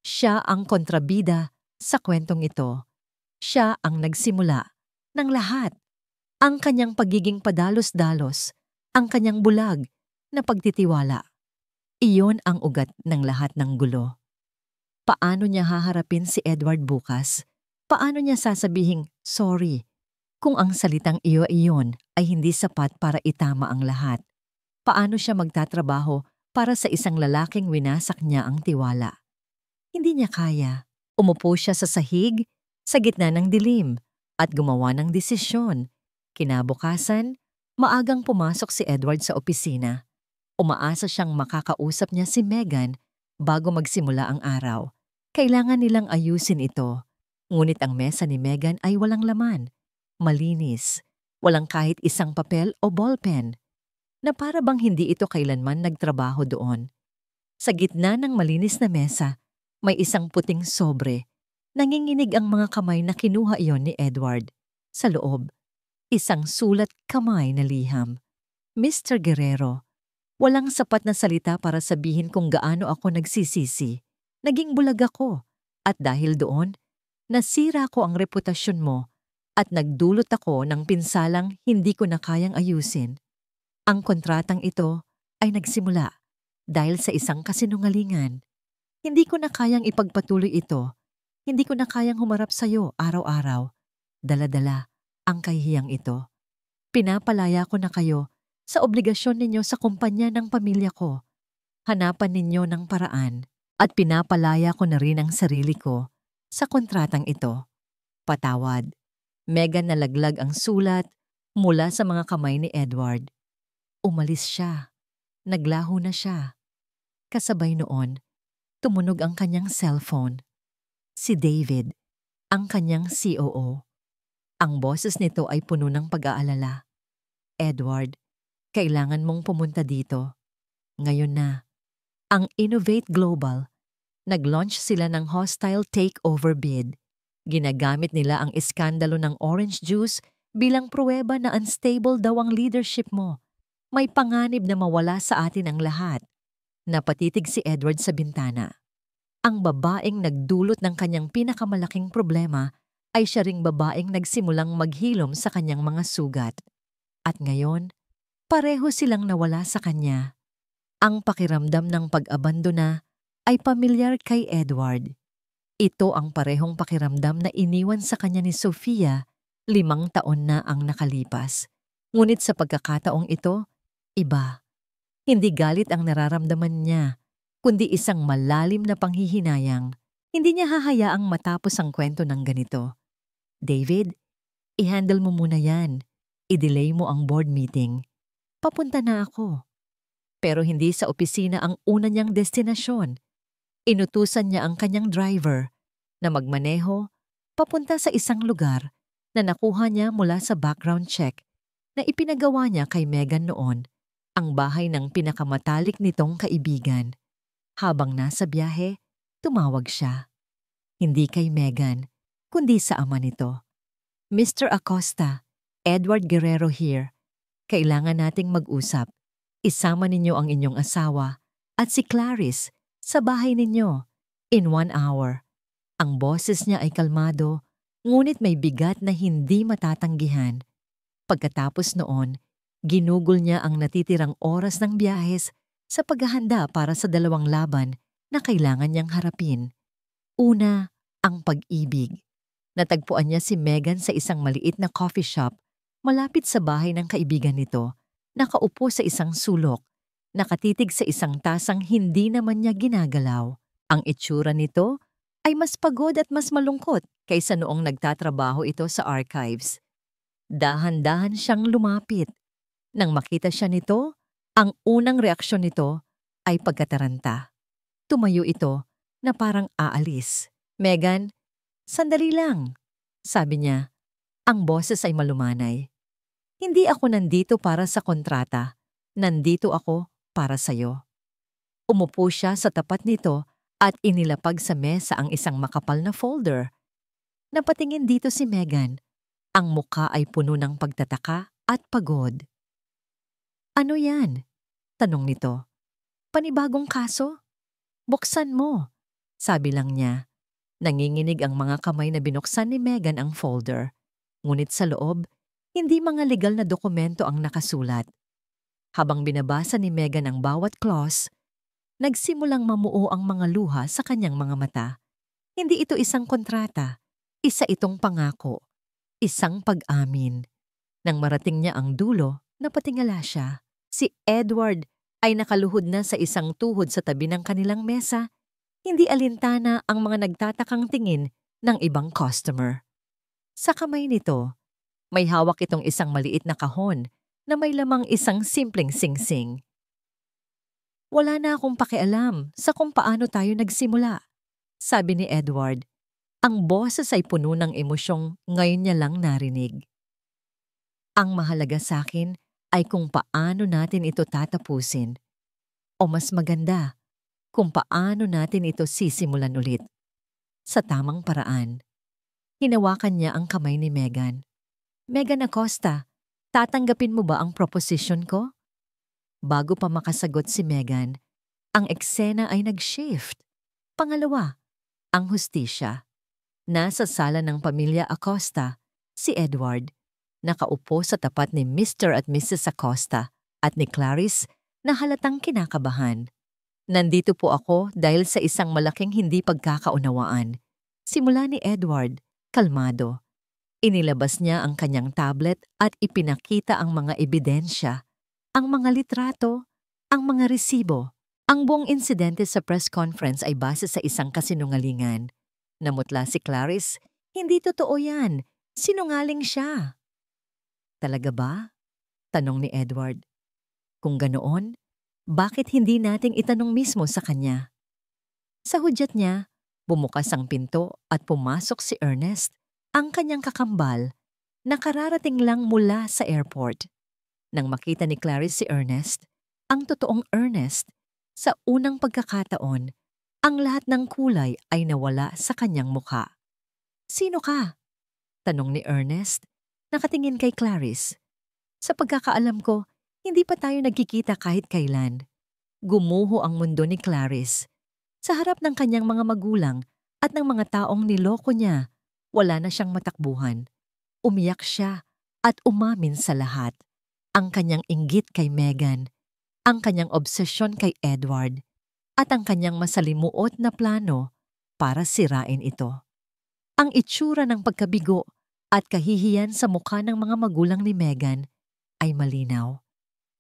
Speaker 1: Siya ang kontrabida sa kwentong ito. Siya ang nagsimula ng lahat. Ang kanyang pagiging padalos-dalos, ang kanyang bulag na pagtitiwala. Iyon ang ugat ng lahat ng gulo. Paano niya haharapin si Edward bukas? Paano niya sasabihing, "Sorry," kung ang salitang iyon ay hindi sapat para itama ang lahat? Paano siya magtatrabaho para sa isang lalaking winasak niya ang tiwala? Hindi niya kaya. Umupo siya sa sahig, sa gitna ng dilim, at gumawa ng desisyon. Kinabukasan, maagang pumasok si Edward sa opisina. Umaasa siyang makakausap niya si Megan bago magsimula ang araw. Kailangan nilang ayusin ito. Ngunit ang mesa ni Megan ay walang laman. Malinis. Walang kahit isang papel o ballpen. Na para bang hindi ito kailanman nagtrabaho doon. Sa gitna ng malinis na mesa, may isang puting sobre. Nanginginig ang mga kamay na kinuha iyon ni Edward. Sa loob, isang sulat kamay na liham. "Mr. Guerrero, walang sapat na salita para sabihin kung gaano ako nagsisisi. Naging bulag ako. At dahil doon, nasira ko ang reputasyon mo at nagdulot ako ng pinsalang hindi ko na kayang ayusin. Ang kontratang ito ay nagsimula dahil sa isang kasinungalingan. Hindi ko na kayang ipagpatuloy ito. Hindi ko na kayang humarap sa iyo araw-araw. Dala-dala ang kahihiyang ito. Pinapalaya ko na kayo sa obligasyon ninyo sa kumpanya ng pamilya ko. Hanapan ninyo ng paraan at pinapalaya ko na rin ang sarili ko sa kontratang ito. Patawad." Megan nalaglag ang sulat mula sa mga kamay ni Edward. Umalis siya. Naglaho na siya. Kasabay noon, tumunog ang kanyang cellphone. Si David, ang kanyang COO. Ang boses nito ay puno ng pag-aalala. "Edward, kailangan mong pumunta dito. Ngayon na." Ang Innovate Global, nag-launch sila ng hostile takeover bid. Ginagamit nila ang iskandalo ng orange juice bilang pruweba na unstable daw ang leadership mo. May panganib na mawala sa atin ang lahat. Napatitig si Edward sa bintana. Ang babaeng nagdulot ng kanyang pinakamalaking problema ay siya ring babaeng nagsimulang maghilom sa kanyang mga sugat. At ngayon, pareho silang nawala sa kanya. Ang pakiramdam ng pag-abandona ay pamilyar kay Edward. Ito ang parehong pakiramdam na iniwan sa kanya ni Sofia 5 taon na ang nakalipas. Ngunit sa pagkakataong ito, iba. Hindi galit ang nararamdaman niya, kundi isang malalim na panghihinayang. Hindi niya hahayaang matapos ang kwento ng ganito. "David, i-handle mo muna yan. I-delay mo ang board meeting. Papunta na ako." Pero hindi sa opisina ang una niyang destinasyon. Inutusan niya ang kanyang driver na magmaneho papunta sa isang lugar na nakuha niya mula sa background check na ipinagawa niya kay Megan noon, ang bahay ng pinakamatalik nitong kaibigan. Habang nasa biyahe, tumawag siya. Hindi kay Megan, kundi sa ama nito. Mr. Acosta, Edward Guerrero here. Kailangan nating mag-usap. Isama ninyo ang inyong asawa at si Clarice sa bahay ninyo in 1 hour. Ang boses niya ay kalmado, ngunit may bigat na hindi matatanggihan. Pagkatapos noon, ginugol niya ang natitirang oras ng biyahes sa paghahanda para sa 2 laban na kailangan niyang harapin. Una, ang pag-ibig. Natagpuan niya si Megan sa isang maliit na coffee shop malapit sa bahay ng kaibigan nito, nakaupo sa isang sulok, nakatitig sa isang tasang hindi naman niya ginagalaw. Ang itsura nito ay mas pagod at mas malungkot kaysa noong nagtatrabaho ito sa archives. Dahan-dahan siyang lumapit. Nang makita siya nito, ang unang reaksyon nito ay pagkataranta. Tumayo ito na parang aalis. "Megan, sandali lang," sabi niya. Ang boses ay malumanay. "Hindi ako nandito para sa kontrata. Nandito ako para sa'yo." Umupo siya sa tapat nito at inilapag sa mesa ang isang makapal na folder. Napatingin dito si Megan. Ang mukha ay puno ng pagtataka at pagod. "Ano yan?" tanong nito. "Panibagong kaso? Buksan mo," sabi lang niya. Nanginginig ang mga kamay na binuksan ni Megan ang folder. Ngunit sa loob, hindi mga legal na dokumento ang nakasulat. Habang binabasa ni Megan ang bawat clause, nagsimulang mamuo ang mga luha sa kanyang mga mata. Hindi ito isang kontrata, isa itong pangako, isang pag-amin. Nang marating niya ang dulo, napatingala siya. Si Edward ay nakaluhod na sa isang tuhod sa tabi ng kanilang mesa. Hindi alintana ang mga nagtatakang tingin ng ibang customer. Sa kamay nito, may hawak itong isang maliit na kahon na may lamang isang simpleng singsing. "Wala na akong pakialam sa kung paano tayo nagsimula," sabi ni Edward. Ang boses ay puno ng emosyong ngayon niya lang narinig. "Ang mahalaga sa akin ay kung paano natin ito tatapusin. O mas maganda, kung paano natin ito sisimulan ulit. Sa tamang paraan." Hinawakan niya ang kamay ni Megan. "Megan Acosta, tatanggapin mo ba ang proposition ko?" Bago pa makasagot si Megan, ang eksena ay nag-shift. Pangalawa, ang hustisya. Nasa sala ng pamilya Acosta, si Edward, nakaupo sa tapat ni Mr. at Mrs. Acosta at ni Clarice na halatang kinakabahan. "Nandito po ako dahil sa isang malaking hindi pagkakaunawaan." Simula ni Edward, kalmado. Inilabas niya ang kanyang tablet at ipinakita ang mga ebidensya, ang mga litrato, ang mga resibo. Ang buong insidente sa press conference ay base sa isang kasinungalingan. Namutla si Clarice, "Hindi totoo yan. Sinungaling siya." "Talaga ba?" tanong ni Edward. "Kung ganoon, bakit hindi nating itanong mismo sa kanya?" Sa hudyat niya, bumukas ang pinto at pumasok si Ernest, ang kanyang kakambal, na kararating lang mula sa airport. Nang makita ni Clarice si Ernest, ang totoong Ernest, sa unang pagkakataon, ang lahat ng kulay ay nawala sa kanyang mukha. "Sino ka?" tanong ni Ernest, nakatingin kay Clarice. "Sa pagkakaalam ko, hindi pa tayo nagkikita kahit kailan." Gumuho ang mundo ni Clarice. Sa harap ng kanyang mga magulang at ng mga taong niloko niya, wala na siyang matakbuhan. Umiyak siya at umamin sa lahat. Ang kanyang inggit kay Megan, ang kanyang obsesyon kay Edward, at ang kanyang masalimuot na plano para sirain ito. Ang itsura ng pagkabigo at kahihiyan sa mukha ng mga magulang ni Megan ay malinaw.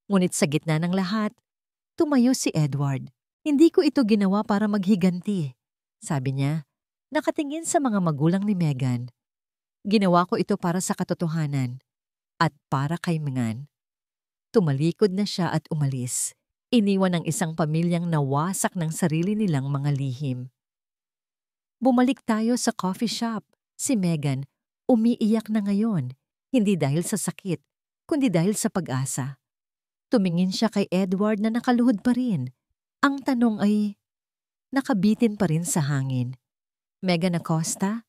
Speaker 1: Ngunit sa gitna ng lahat, tumayo si Edward. "Hindi ko ito ginawa para maghiganti," sabi niya, nakatingin sa mga magulang ni Megan. "Ginawa ko ito para sa katotohanan at para kay Megan." Tumalikod na siya at umalis. Iniwan ang isang pamilyang nawasak ng sarili nilang mga lihim. Bumalik tayo sa coffee shop. Si Megan, umiiyak na ngayon, hindi dahil sa sakit, kundi dahil sa pag-asa. Tumingin siya kay Edward na nakaluhod pa rin. Ang tanong ay nakabitin pa rin sa hangin. "Megan Acosta,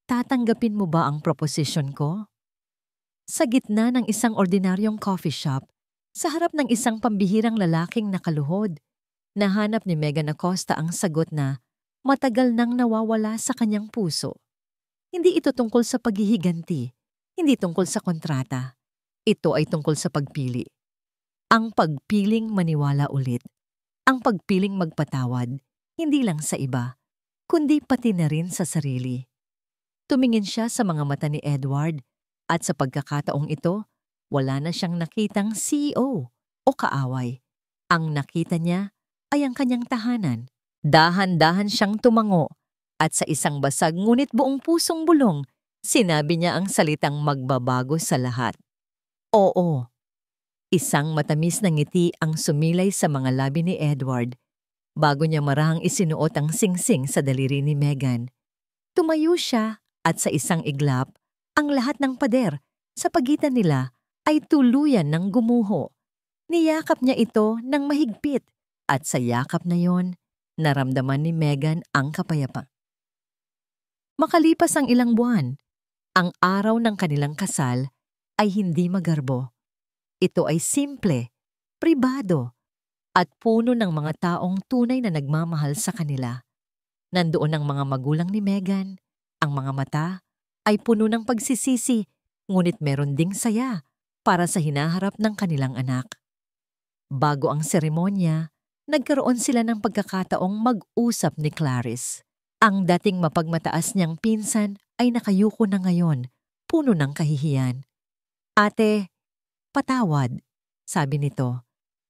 Speaker 1: Tatanggapin mo ba ang proposition ko? Sa gitna ng isang ordinaryong coffee shop, sa harap ng isang pambihirang lalaking nakaluhod, nahanap ni Megan Acosta ang sagot na matagal nang nawawala sa kanyang puso. Hindi ito tungkol sa paghihiganti, hindi tungkol sa kontrata. Ito ay tungkol sa pagpili. Ang pagpiling maniwala ulit. Ang pagpiling magpatawad, hindi lang sa iba, kundi pati na rin sa sarili. Tumingin siya sa mga mata ni Edward at sa pagkakataong ito, wala na siyang nakitang CEO o kaaway. Ang nakita niya ay ang kanyang tahanan. Dahan-dahan siyang tumango at sa isang basag ngunit buong pusong bulong, sinabi niya ang salitang magbabago sa lahat. Oo. Isang matamis na ngiti ang sumilay sa mga labi ni Edward bago niya marahang isinuot ang singsing sa daliri ni Megan. Tumayo siya at sa isang iglap, ang lahat ng pader sa pagitan nila ay tuluyan ng gumuho. Niyakap niya ito ng mahigpit at sa yakap na yon, naramdaman ni Megan ang kapayapaan. Makalipas ang ilang buwan, ang araw ng kanilang kasal ay hindi magarbo. Ito ay simple, pribado, at puno ng mga taong tunay na nagmamahal sa kanila. Nandoon ang mga magulang ni Megan. Ang mga mata ay puno ng pagsisisi, ngunit meron ding saya para sa hinaharap ng kanilang anak. Bago ang seremonya, nagkaroon sila ng pagkakataong mag-usap ni Clarice. Ang dating mapagmataas niyang pinsan ay nakayuko na ngayon, puno ng kahihiyan. Ate, patawad, sabi nito.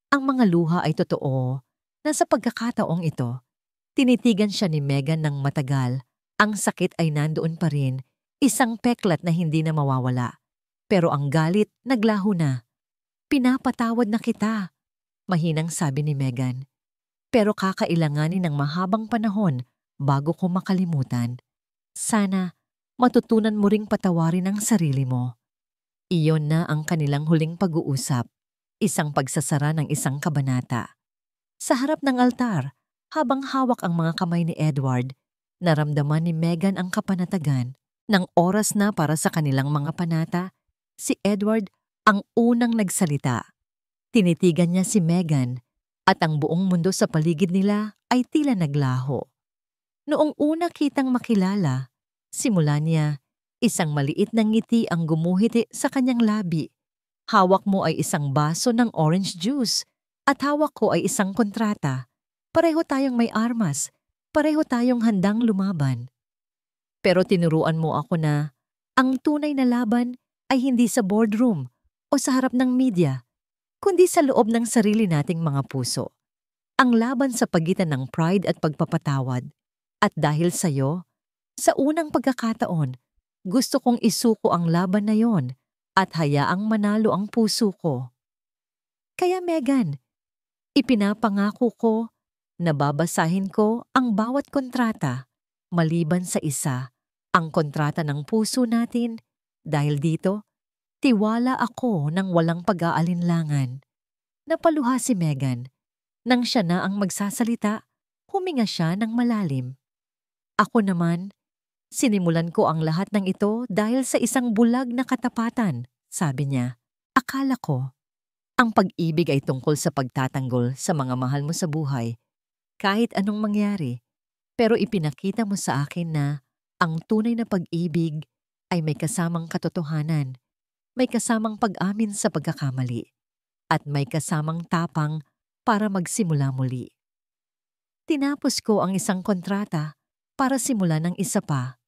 Speaker 1: Ang mga luha ay totoo na sa pagkakataong ito, tinitigan siya ni Megan ng matagal. Ang sakit ay nandoon pa rin, isang peklat na hindi na mawawala. Pero ang galit naglaho na. Pinapatawad na kita, mahinang sabi ni Megan. Pero kakailanganin ng mahabang panahon bago ko makalimutan. Sana matutunan mo ring patawarin ang sarili mo. Iyon na ang kanilang huling pag-uusap, isang pagsasara ng isang kabanata. Sa harap ng altar, habang hawak ang mga kamay ni Edward, naramdaman ni Megan ang kapanatagan. Ng oras na para sa kanilang mga panata, si Edward ang unang nagsalita. Tinitigan niya si Megan at ang buong mundo sa paligid nila ay tila naglaho. Noong una kitang makilala, simula niya, isang maliit na ngiti ang gumuhiti sa kanyang labi. Hawak mo ay isang baso ng orange juice at hawak ko ay isang kontrata. Pareho tayong may armas, pareho tayong handang lumaban. Pero tinuruan mo ako na ang tunay na laban ay hindi sa boardroom o sa harap ng media, kundi sa loob ng sarili nating mga puso. Ang laban sa pagitan ng pride at pagpapatawad. At dahil sa'yo, sa unang pagkakataon, gusto kong isuko ang laban na yon at hayaang manalo ang puso ko. Kaya Megan, ipinapangako ko na babasahin ko ang bawat kontrata maliban sa isa, ang kontrata ng puso natin. Dahil dito, tiwala ako ng walang pag-aalinlangan. Napaluha si Megan. Nang siya na ang magsasalita, huminga siya ng malalim. Ako naman, sinimulan ko ang lahat ng ito dahil sa isang bulag na katapatan, sabi niya. Akala ko, ang pag-ibig ay tungkol sa pagtatanggol sa mga mahal mo sa buhay, kahit anong mangyari. Pero ipinakita mo sa akin na ang tunay na pag-ibig ay may kasamang katotohanan, may kasamang pag-amin sa pagkakamali, at may kasamang tapang para magsimula muli. Tinapos ko ang isang kontrata para simulan ng isa pa.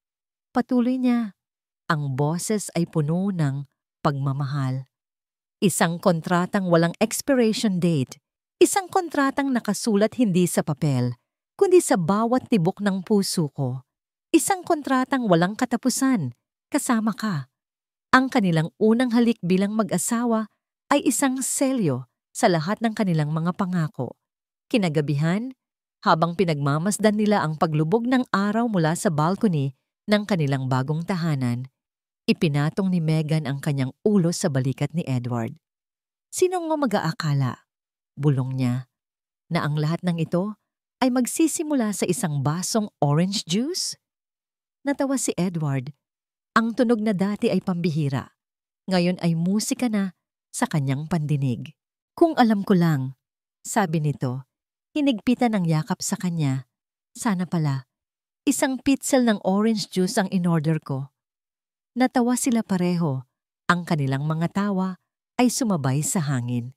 Speaker 1: Patuloy niya, ang boses ay puno ng pagmamahal. Isang kontratang walang expiration date, isang kontratang nakasulat hindi sa papel, kundi sa bawat tibok ng puso ko. Isang kontratang walang katapusan, kasama ka. Ang kanilang unang halik bilang mag-asawa ay isang selyo sa lahat ng kanilang mga pangako. Kinagabihan, habang pinagmamasdan nila ang paglubog ng araw mula sa balcony ng kanilang bagong tahanan, ipinatong ni Megan ang kanyang ulo sa balikat ni Edward. Sino nga mag-aakala, bulong niya, na ang lahat ng ito ay magsisimula sa isang basong orange juice? Natawa si Edward Ang tunog na dati ay pambihira, ngayon ay musika na sa kanyang pandinig. Kung alam ko lang, sabi nito, hinigpitan ang yakap sa kanya. Sana pala, isang pitzel ng orange juice ang inorder ko. Natawa sila pareho. Ang kanilang mga tawa ay sumabay sa hangin.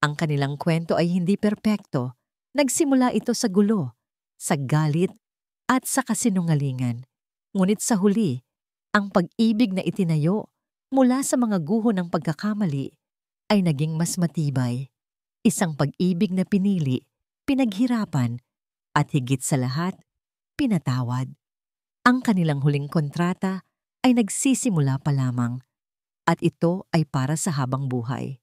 Speaker 1: Ang kanilang kwento ay hindi perpekto. Nagsimula ito sa gulo, sa galit, at sa kasinungalingan. Ngunit sa huli, ang pag-ibig na itinayo mula sa mga guho ng pagkakamali ay naging mas matibay. Isang pag-ibig na pinili, pinaghirapan, at higit sa lahat, pinatawad. Ang kanilang huling kontrata ay nagsisimula pa lamang, at ito ay para sa habang buhay.